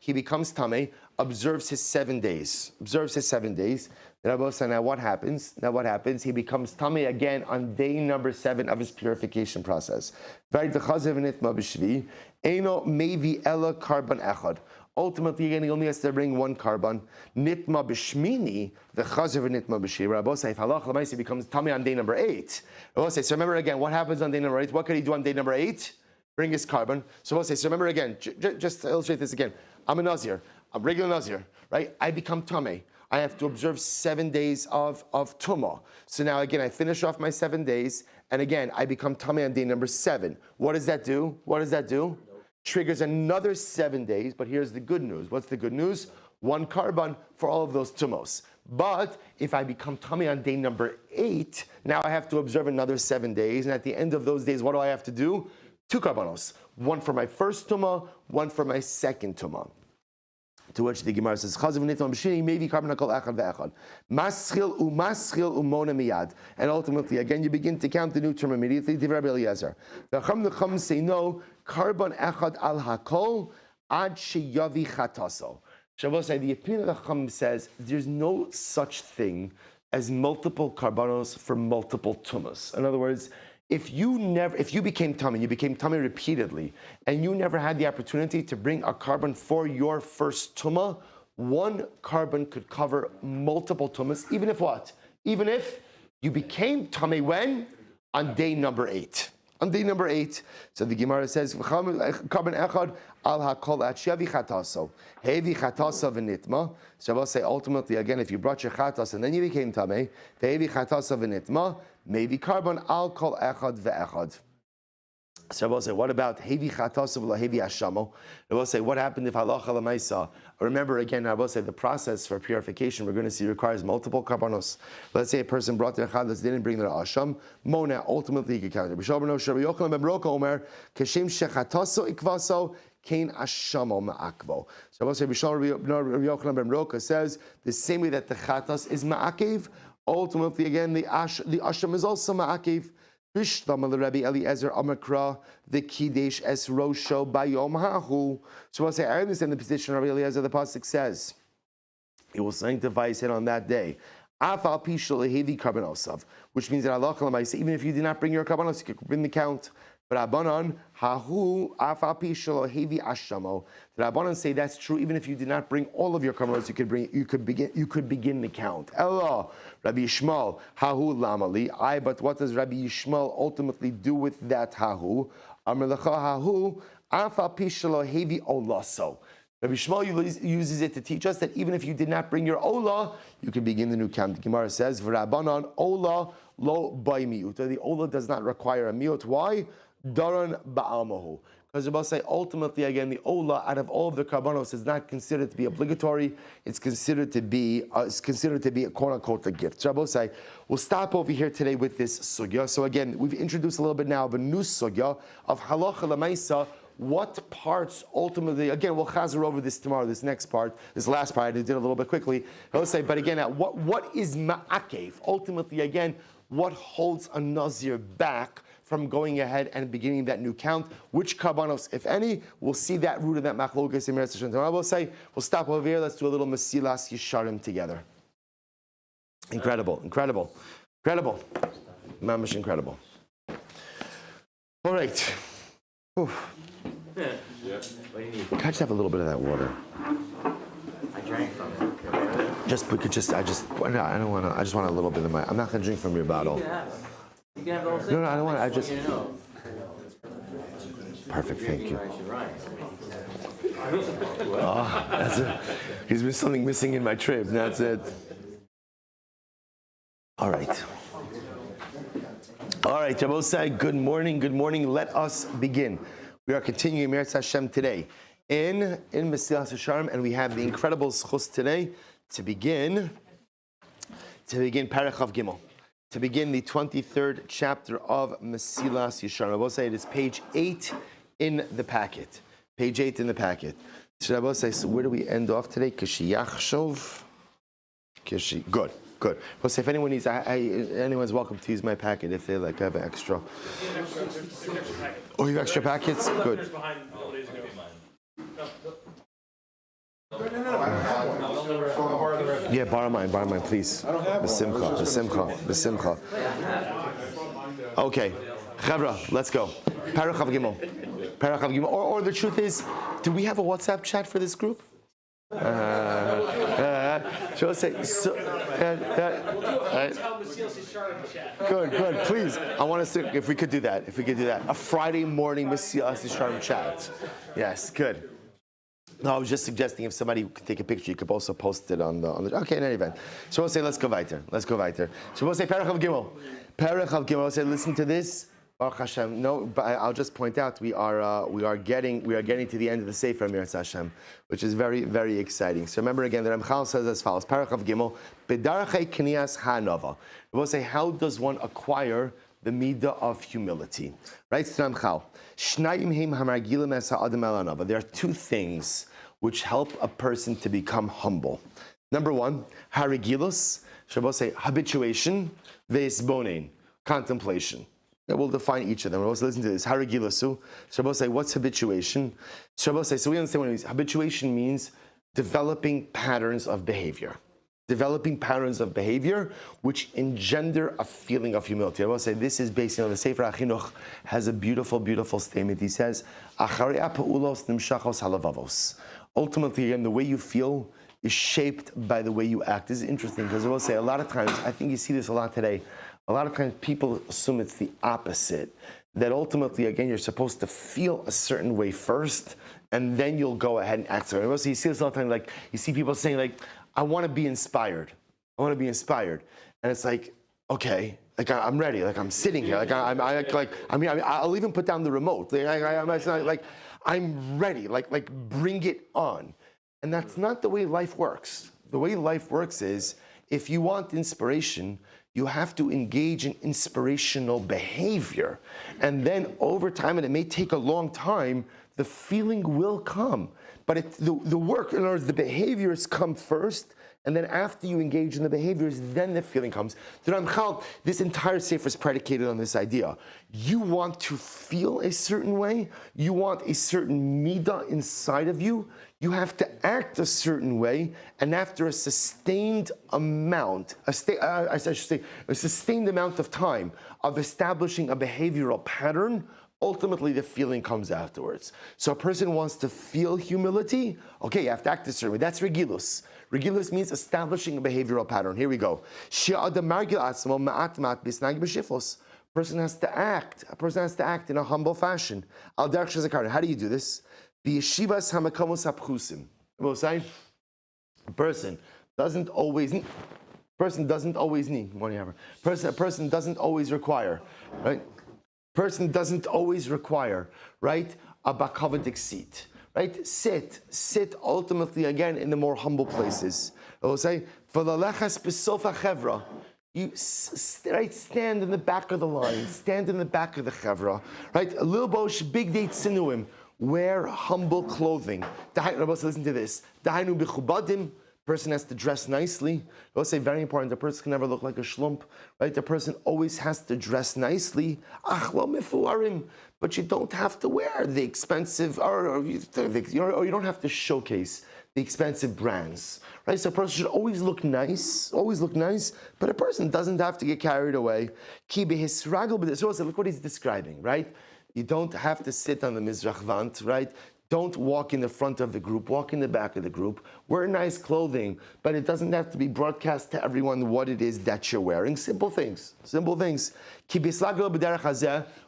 S2: he becomes tummy, observes his 7 days. Now what happens? He becomes tummy again on day number 7 of his purification process. Ultimately, again, he only has to bring 1 carbon. Nitma b'shmini, the chazer v'nitma b'shvi. Rabbi say, if halach l'maisi becomes tummy on day number 8. Rabbi say, so remember again, what happens on day number 8? What could he do on day number 8? Bring his carbon. So Rabbi say, so remember again, just to illustrate this again, I'm a Nazir, I'm a regular Nazir, right? I become tummy. I have to observe 7 days of tumah. So now again, I finish off my 7 days, and again, I become tummy on day number 7. What does that do? Triggers another 7 days, but here's the good news. What's the good news? 1 carbon for all of those tumos. But if I become tummy on day number 8, now I have to observe another 7 days, and at the end of those days, what do I have to do? 2 carbonos. 1 for my first tumah, 1 for my second tumah. To which the Gemara says, maybe carbon echad maschil umona miyad. And ultimately, again, you begin to count the new term immediately. Divrei Rabbi Eliezer. The Chacham say no, carbon echad al hakol ad sheyavi chataso. Shavuot say the opinion of the Chacham says there's no such thing as multiple carbonos for multiple tumas. In other words, if you became tummy, repeatedly, and you never had the opportunity to bring a carbon for your first tumah, 1 carbon could cover multiple tumas, even if what? Even if you became tummy when? on day number 8. On day number 8, so the Gemara says, "Carbon echad al hakol at shevi chataso, hevi chataso v'nitma." So I will say ultimately again, if you brought your chatas and then you became tamei, hevi chataso v'nitma, maybe carbon al kol echad ve'echad. So I will say, what about hevi chataso v'hevi ashamo? I will say, what happened if halacha l'maisa? Remember again, I will say the process for purification we're going to see requires multiple karbanos. Let's say a person brought their chadas, didn't bring their asham. Mona, ultimately he could count it. B'shalom no Rabbi Yochanan ben Roka Omer, kashem shechataso ikvaso, kain ashamo ma'akvo. So I will say, B'shalom Rabbi Yochanan ben Roka says, the same way that the chatas is ma'akev, ultimately again the asham is also ma'akev. Bishlam the Rabbi Eliezer Amakra the Kidesh es Rosho Bayom Hahu. So I'll say I understand the position of Rabbi Eliezer. The pasuk says he will sanctify his head on that day. Afal pishul hevi karbonosav, which means that Allah Kalamaisa, even if you did not bring your karbonos, you could bring the count. But Rabbanan hahu afal pishul hevi ashamo. The Rabbanan say that's true even if you did not bring all of your karbonos. You could begin the count. Allah. Rabbi Shmuel, hahu lamali. But what does Rabbi Shmuel ultimately do with that hahu? Amr lecha hahu afa pishalo hevi olaso. Rabbi Shmuel uses it to teach us that even if you did not bring your olah, you can begin the new count. The Gemara says, "V'Rabbanan olah lo by miut." The olah does not require a miut. Why? Daran ba'almahu. Because Rabbi say ultimately again the olah out of all of the karbanos is not considered to be obligatory. It's considered to be a quote unquote a gift. So Rabbi say we'll stop over here today with this sugya. So again we've introduced a little bit now of a new sugya of halacha l'maisa. What parts ultimately, again, we'll chazer over this tomorrow, this next part, this last part, I did it a little bit quickly. I'll say, but again, what is ma'akev? Ultimately, again, what holds a Nazir back from going ahead and beginning that new count? Which karbanos, if any? We'll see that root of that machlokas in Meretz Hashem. Tomorrow we'll say, we'll stop over here, let's do a little Mesilas Yesharim together. Incredible, incredible, incredible. Mamish incredible. All right. Oof.
S1: Yeah. What do you need?
S2: Can I just have a little bit of that water?
S1: I drank from it.
S2: I don't want to. I just want a little bit of my. I'm not going to drink from your bottle.
S1: You can have it. You can have the whole thing.
S2: No, I don't want. I just.
S1: know.
S2: Perfect. Thank you.
S1: I should rhyme.
S2: Oh, that's it. There's been something missing in my trip. That's it. All right. All right, Jabosai, good morning, good morning. Let us begin. We are continuing Meretz Hashem today in Mesilas Yesharim, and we have the incredible schus today to begin Parach Chav Gimel, to begin the 23rd chapter of Mesilas Yesharim. I will say it is page 8 in the packet. Page 8 in the packet. So where do we end off today? Good. Good. Well, say if anyone needs, anyone's welcome to use my packet if they like have an extra. Oh, you have extra packets? Good. Yeah, borrow mine, please. B'simcha. Okay, Chavra, let's go. Parach Chav Gimel. Or the truth is, do we have a WhatsApp chat for this group? Shall I say? Good. Please, I want us to. If we could do that, a Friday morning Mesilas Yesharim chat. Yes, good. No, I was just suggesting if somebody could take a picture, you could also post it on the. Okay, in any event. So we'll say, let's go weiter. So we'll say Parach Chav Gimel. We'll say, listen to this. Baruch Hashem. No, but I'll just point out we are getting to the end of the Sefer Meretz Hashem, which is very, very exciting. So remember again, the Ramchal says as follows: Parach Chav Gimel, B'darchei Knias Hanava. We'll say, how does one acquire the midah of humility? Right, Ramchal. Shnayim heim hamargilim es ha'adam el hanava. There are two things which help a person to become humble. Number one, harigilus. We'll say habituation, ve'isbonein, contemplation. We'll define each of them. We'll also listen to this. Haragilasu. Shabbos say, what's habituation? Shabbos say, so we understand what it means. Habituation means developing patterns of behavior. Which engender a feeling of humility. I will say this is based on the Sefer HaChinuch has a beautiful, beautiful statement. He says, Acharei ha'pa'ulos nimshachos halavavos. Ultimately, again, the way you feel is shaped by the way you act. This is interesting because I will say a lot of times, I think you see this a lot today. A lot of times people assume it's the opposite. That ultimately, again, you're supposed to feel a certain way first, and then you'll go ahead and act. So you see this all the time, like you see people saying, like, I want to be inspired. I want to be inspired. And it's like, okay, like I'm ready. Like I'm sitting here. Like I'll even put down the remote. I'm ready. Like bring it on. And that's not the way life works. The way life works is, if you want inspiration, you have to engage in inspirational behavior. And then over time, and it may take a long time, the feeling will come. But the work, in other words, the behaviors come first, and then after you engage in the behaviors, then the feeling comes. The Ramchal, this entire sefer is predicated on this idea. You want to feel a certain way, you want a certain midah inside of you, you have to act a certain way, and after a sustained amount, a sustained amount of time of establishing a behavioral pattern, ultimately the feeling comes afterwards. So a person wants to feel humility, okay, you have to act a certain way. That's regilus. Regilus means establishing a behavioral pattern. Here we go. A person has to act. A person has to act in a humble fashion. How do you do this? A person doesn't always need. Person doesn't always require, right? Person doesn't always require, right, a bakavadik seat, right? Sit ultimately again in the more humble places. I will say, you stand in the back of the line, stand in the back of the chevra, right? A little bosh, big date sinuim, wear humble clothing. Listen to this. Person has to dress nicely. I will say, very important, the person can never look like a schlump, right? The person always has to dress nicely. But you don't have to wear the expensive, or you don't have to showcase the expensive brands, right? So a person should always look nice, but a person doesn't have to get carried away. So look what he's describing, right? You don't have to sit on the mizrach vant, right? Don't walk in the front of the group, walk in the back of the group. Wear nice clothing, but it doesn't have to be broadcast to everyone what it is that you're wearing. Simple things.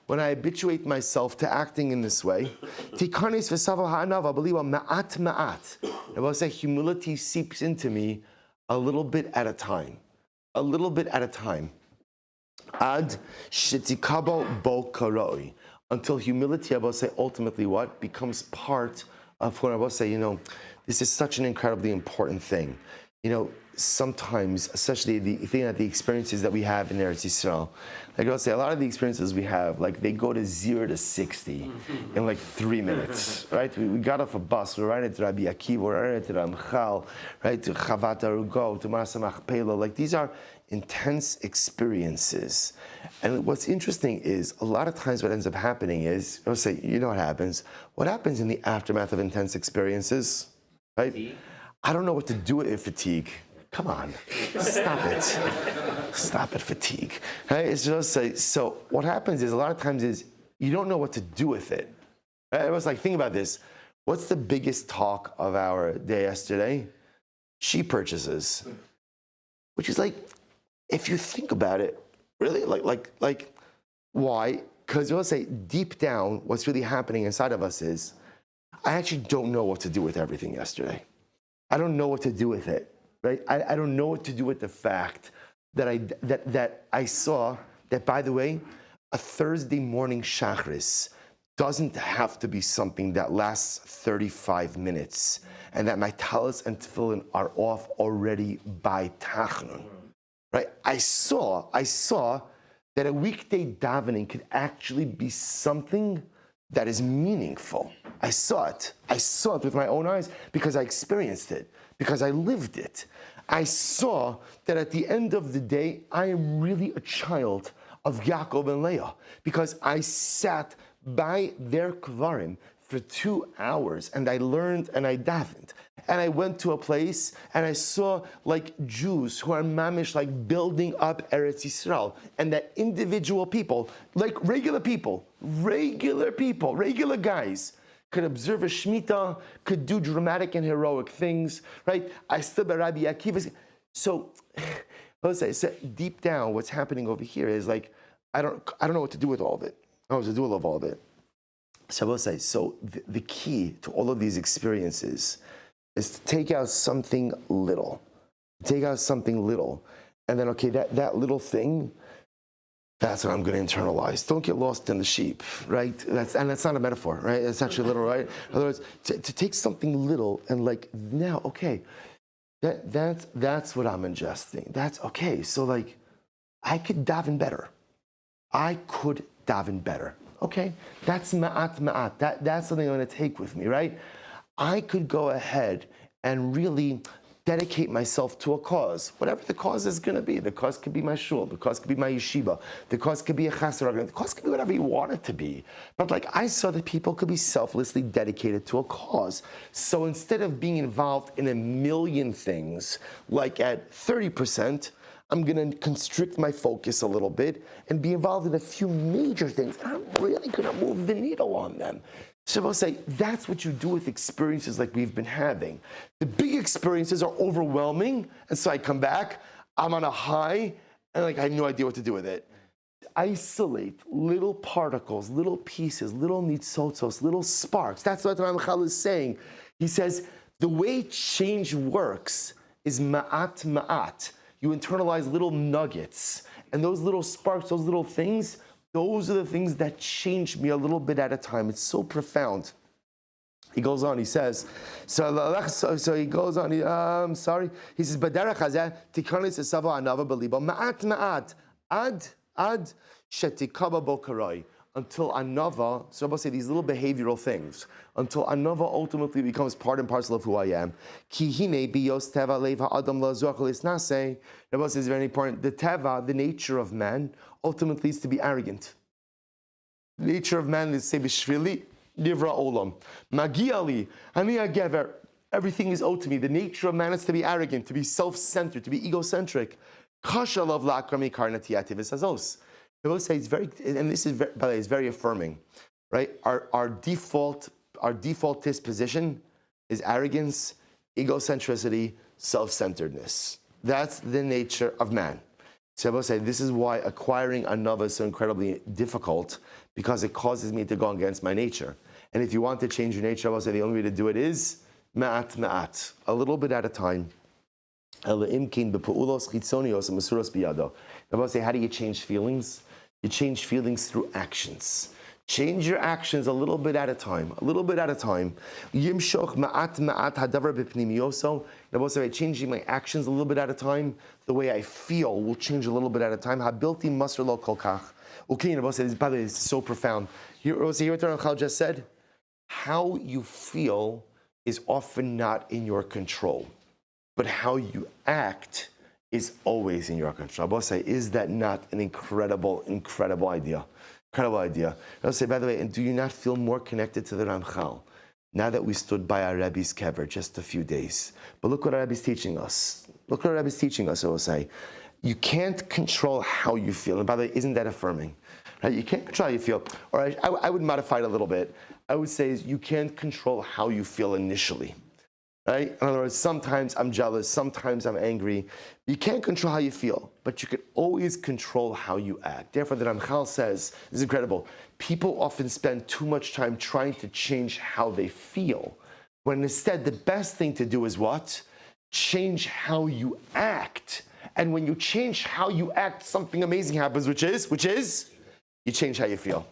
S2: When I habituate myself to acting in this way, I will say humility seeps into me a little bit at a time. A little bit at a time. Ad shetikabo bo karoi. Until humility, I will say, ultimately what? Becomes part of what I will say, this is such an incredibly important thing. Sometimes, especially the experiences that we have in Eretz Yisrael, like I will say, a lot of the experiences we have, like they go to 0 to 60 in like 3 minutes, right? We got off a bus, we're right into Rabbi Akiva, we're right into Ramchal, right, to Chavat Arugo, to Marsa Machpelah, like these are intense experiences. And what's interesting is, a lot of times what ends up happening is, I'll say, what happens? What happens in the aftermath of intense experiences, right? Fatigue. I don't know what to do with fatigue. Come on, stop it. Stop it, fatigue. Right? It's just so what happens is, a lot of times is, you don't know what to do with it. Right? I was like, think about this. What's the biggest talk of our day yesterday? Sheep purchases. Which is like, if you think about it, really, like, why? Because you'll say, deep down, what's really happening inside of us is, I actually don't know what to do with everything yesterday. I don't know what to do with it, right? I don't know what to do with the fact that I saw that, by the way, a Thursday morning shachris doesn't have to be something that lasts 35 minutes, and that my talis and tefillin are off already by tachnun. Right? I saw that a weekday davening could actually be something that is meaningful. I saw it with my own eyes because I experienced it, because I lived it. I saw that at the end of the day, I am really a child of Yaakov and Leah, because I sat by their kvarim for 2 hours, and I learned and I davened. And I went to a place and I saw like Jews who are mamish, like building up Eretz Yisrael, and that individual people, like regular guys, could observe a Shemitah, could do dramatic and heroic things, right? I stood by Rabbi Akiva. So Let's say, so deep down, what's happening over here is like, I don't know what to do with all of it. I don't know what to do with all of it. So I will say, so the key to all of these experiences is to take out something little. Take out something little. And then, okay, that little thing, that's what I'm going to internalize. Don't get lost in the sheep, right? That's not a metaphor, right? It's actually literal, right? In other words, to take something little and like, now, okay, that's what I'm ingesting. That's okay. So like, I could daven better. I could daven better. Okay, that's ma'at. That's something I'm going to take with me, right? I could go ahead and really dedicate myself to a cause, whatever the cause is going to be. The cause could be my shul, the cause could be my yeshiva, the cause could be a chassid, the cause could be whatever you want it to be. But like I saw that people could be selflessly dedicated to a cause. So instead of being involved in a million things, like at 30%, I'm going to constrict my focus a little bit and be involved in a few major things. And I'm really going to move the needle on them. So I'll say, that's what you do with experiences like we've been having. The big experiences are overwhelming, and so I come back, I'm on a high, and like I have no idea what to do with it. Isolate little particles, little pieces, little nitzotzos, little sparks. That's what Ramchal is saying. He says, the way change works is ma'at. You internalize little nuggets, and those little sparks, those little things, those are the things that change me a little bit at a time. It's so profound. He goes on, he says, so he goes on, he says, Baderach hazeh tikanis esava anava belibo ma'at ad shetikaba bokarai. Until anava, so I'll say these little behavioral things, until anava ultimately becomes part and parcel of who I am. Ki hine biyos teva lev ha'adam la'zoach l'isnaseh. Rabbi says very important. The teva, the nature of man, ultimately is to be arrogant. The nature of man is say b'shvili nivra olam. Magiali ani hagever. Everything is owed to me. The nature of man is to be arrogant, to be self-centered, to be egocentric. Kasha lav la'akrami karnatiyati v'sazos. I will say it's very, and this is very, by the way, it's very affirming, right? Our default disposition is arrogance, egocentricity, self-centeredness. That's the nature of man. So I will say this is why acquiring another is so incredibly difficult, because it causes me to go against my nature. And if you want to change your nature, I will say the only way to do it is ma'at, a little bit at a time. I will say, how do you change feelings? You change feelings through actions. Change your actions a little bit at a time. A little bit at a time. Yimshoch ma'at hadavar b'pnimiyoso. I will say, changing my actions a little bit at a time. The way I feel will change a little bit at a time. Habilti masr lo kolkach. Okay, I will say, by the way, it's so profound. Hear what Ramchal just said? How you feel is often not in your control, but how you act is always in your control. I will say, is that not an incredible idea? Incredible idea. I'll say, by the way, and do you not feel more connected to the Ramchal now that we stood by our Rebbe's kever just a few days? But look what our Rebbe's teaching us. Look what our Rebbe's teaching us, I will say. You can't control how you feel. And by the way, isn't that affirming? Right? You can't control how you feel. Or I would modify it a little bit. I would say is you can't control how you feel initially. Right? In other words, sometimes I'm jealous, sometimes I'm angry. You can't control how you feel, but you can always control how you act. Therefore, the Ramchal says, this is incredible, people often spend too much time trying to change how they feel, when instead the best thing to do is what? Change how you act. And when you change how you act, something amazing happens, which is, you change how you feel.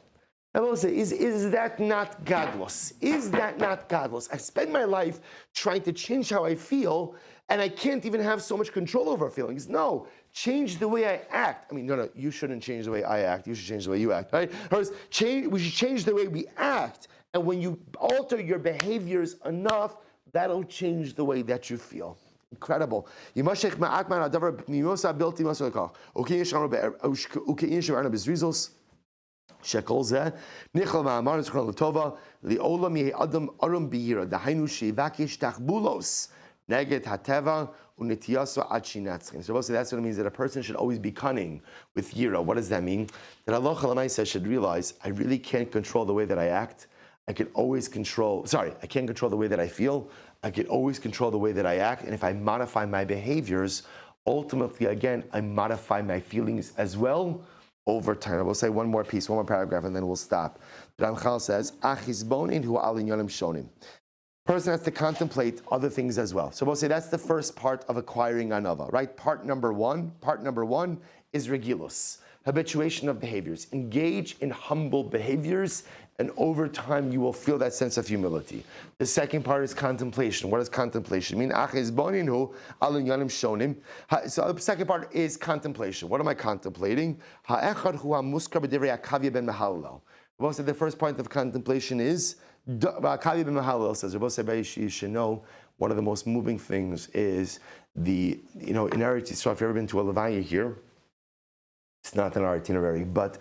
S2: I will say, is that not godless? Is that not godless? I spend my life trying to change how I feel, and I can't even have so much control over feelings. No, change the way I act. I mean, no, you shouldn't change the way I act. You should change the way you act, right? We should change the way we act, and when you alter your behaviors enough, that'll change the way that you feel. Incredible. Shekol zeh nichol ma'amar zchron l'tova li'olam yehi adam arum biyira dahainu shevakish tachbulos neged hateva unetiyaso ad shinatzchin. So that's what it means, that a person should always be cunning with yira. What does that mean? That Allah Chalamaysa should realize I really can't control the way that I act. I can't control the way that I feel. I can always control the way that I act. And if I modify my behaviors, ultimately, again, I modify my feelings as well over time. I will say one more piece, one more paragraph, and then we'll stop. The Ramchal says, "Achizbonin hu al inyanim shonim." Person has to contemplate other things as well. So we'll say that's the first part of acquiring anava, right? Part number one is regilus, habituation of behaviors. Engage in humble behaviors, and over time you will feel that sense of humility. The second part is contemplation. What does contemplation mean? So the second part is contemplation. What am I contemplating? We'll say the first point of contemplation is, Kavi ben Mahalel says, you should know, one of the most moving things is in Eretz Yisrael, if you've ever been to a Levaya here, it's not in our itinerary, but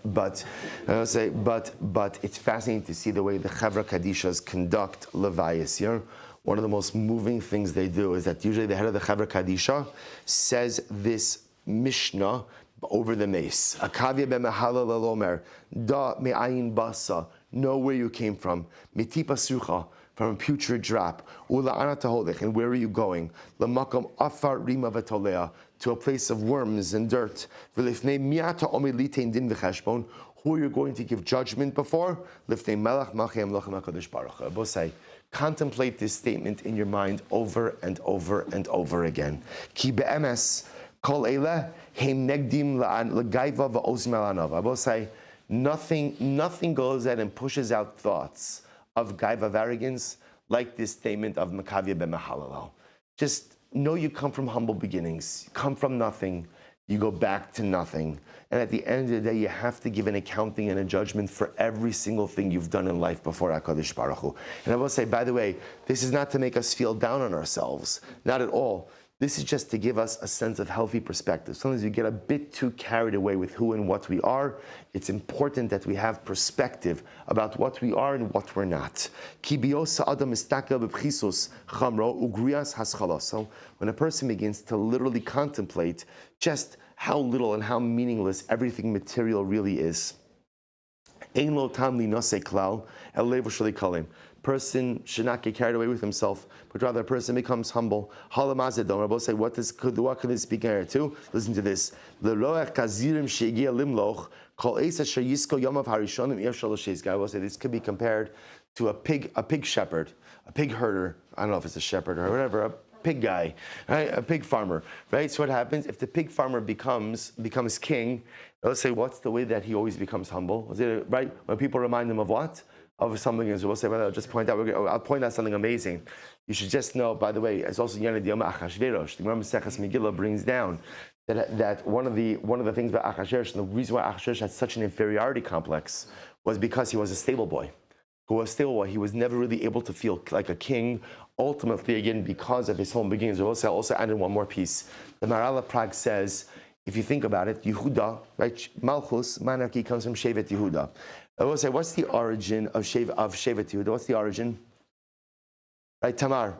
S2: it's fascinating to see the way the Chavra Kadishas conduct Levayas here. One of the most moving things they do is that usually the head of the Chavra Kadisha says this Mishnah over the mace. Akavia ben Mahalel elomer, da me'ayin basa, know where you came from. Mitipa sucha, from a putrid drop. Ula anataholich, and where are you going? Lamakam afar rima v'tolea, to a place of worms and dirt. V'lifnei miata omilitein din v'cheshbon, who are you going to give judgment before? Lifnei melach machem lachem hakadosh baruch hu. Bosai, contemplate this statement in your mind over and over and over again. Ki be'emes kol eile heim negdim l'gaiva v'ozim alanav. I will say, nothing goes out and pushes out thoughts of gaiva of arrogance like this statement of Makavia ben Mahalalel. Just know you come from humble beginnings. You come from nothing. You go back to nothing. And at the end of the day, you have to give an accounting and a judgment for every single thing you've done in life before HaKadosh Baruch Hu. And I will say, by the way, this is not to make us feel down on ourselves. Not at all. This is just to give us a sense of healthy perspective. Sometimes you get a bit too carried away with who and what we are. It's important that we have perspective about what we are and what we're not. So when a person begins to literally contemplate just how little and how meaningless everything material really is, person should not get carried away with himself, but rather a person becomes humble. Say, what can this be compared to? Listen to this. I will say this could be compared to a pig shepherd, a pig herder. I don't know if it's a shepherd or whatever, a pig guy, right? A pig farmer, right? So what happens if the pig farmer becomes king? Let's say, what's the way that he always becomes humble? Is it right when people remind him of what? Of something, as we'll say, I'll just point out. I'll point out something amazing. You should just know. By the way, it's also Yana Diyama Achashverosh. The Gemara Maseches Megillah brings down that one of the things about Achashverosh, and the reason why Achashverosh had such an inferiority complex was because he was a stable boy. He was never really able to feel like a king. Ultimately, again, because of his home beginnings. I'll also add in one more piece. The Maharal of Prague says, if you think about it, Yehuda, right? Malchus, monarchy comes from Shevet Yehuda. I will say, what's the origin of Shevet Yehuda? What's the origin? Right, Tamar,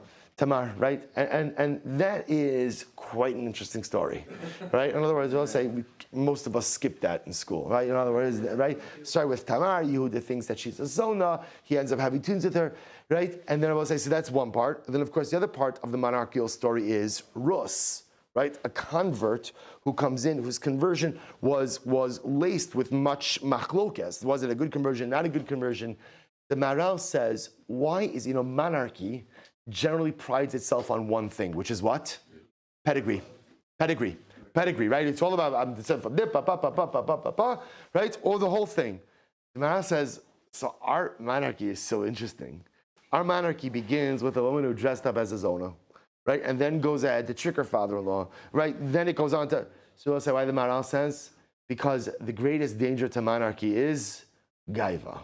S2: right? And that is quite an interesting story, right? In other words, I will say, most of us skip that in school, right? In other words, right? Start with Tamar, Yehuda thinks that she's a Zona, he ends up having twins with her, right? And then I will say, so that's one part. And then, of course, the other part of the monarchical story is Rus, right? A convert who comes in, whose conversion was laced with much machlokas. Was it a good conversion, not a good conversion? The Maharal says, why is, monarchy generally prides itself on one thing, which is what? Pedigree, right? It's all about, I'm descended from right? Or the whole thing. The Maharal says, so our monarchy is so interesting. Our monarchy begins with a woman who dressed up as a Zona, right? And then goes ahead to trick her father-in-law, right? Then it goes on to, so I'll say why the Maharal says, because the greatest danger to monarchy is gaiva.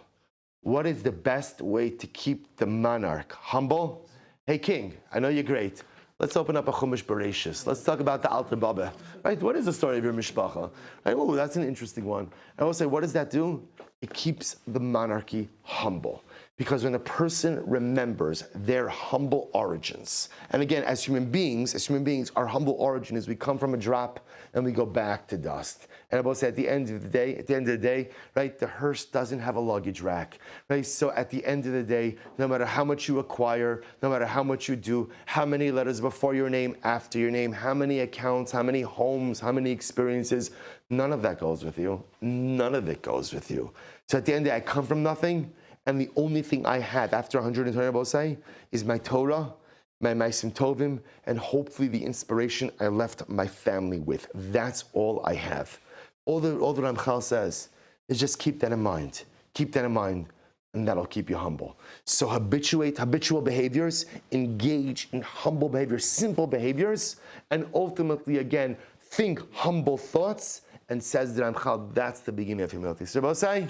S2: What is the best way to keep the monarch humble? Hey king, I know you're great. Let's open up a Chumash Bereshis. Let's talk about the Alter Baba, right? What is the story of your mishpacha? Right? Oh, that's an interesting one. I will say, what does that do? It keeps the monarchy humble. Because when a person remembers their humble origins, and again, as human beings, our humble origin is we come from a drop and we go back to dust. And I will say at the end of the day, right, the hearse doesn't have a luggage rack, right? So at the end of the day, no matter how much you acquire, no matter how much you do, how many letters before your name, after your name, how many accounts, how many homes, how many experiences, none of that goes with you. None of it goes with you. So at the end of the day, I come from nothing, and the only thing I have after 120 Rabosai is my Torah, my Maisim Tovim, and hopefully the inspiration I left my family with. That's all I have. All the Ramchal says is just keep that in mind. Keep that in mind, and that'll keep you humble. So habitual behaviors, engage in humble behaviors, simple behaviors, and ultimately, again, think humble thoughts, and says the Ramchal, that's the beginning of humility. So Rabosai,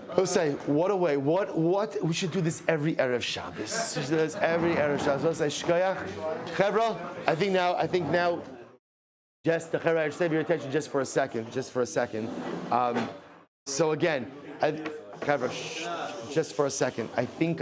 S2: Jose, what a way! What? We should do this every Erev Shabbos. We should do this every Erev Shabbos. Jose, shkoyach, Chevra. I think now, just the Chevra, I should save your attention just for a second. So again, Chevra, just for a second. I think.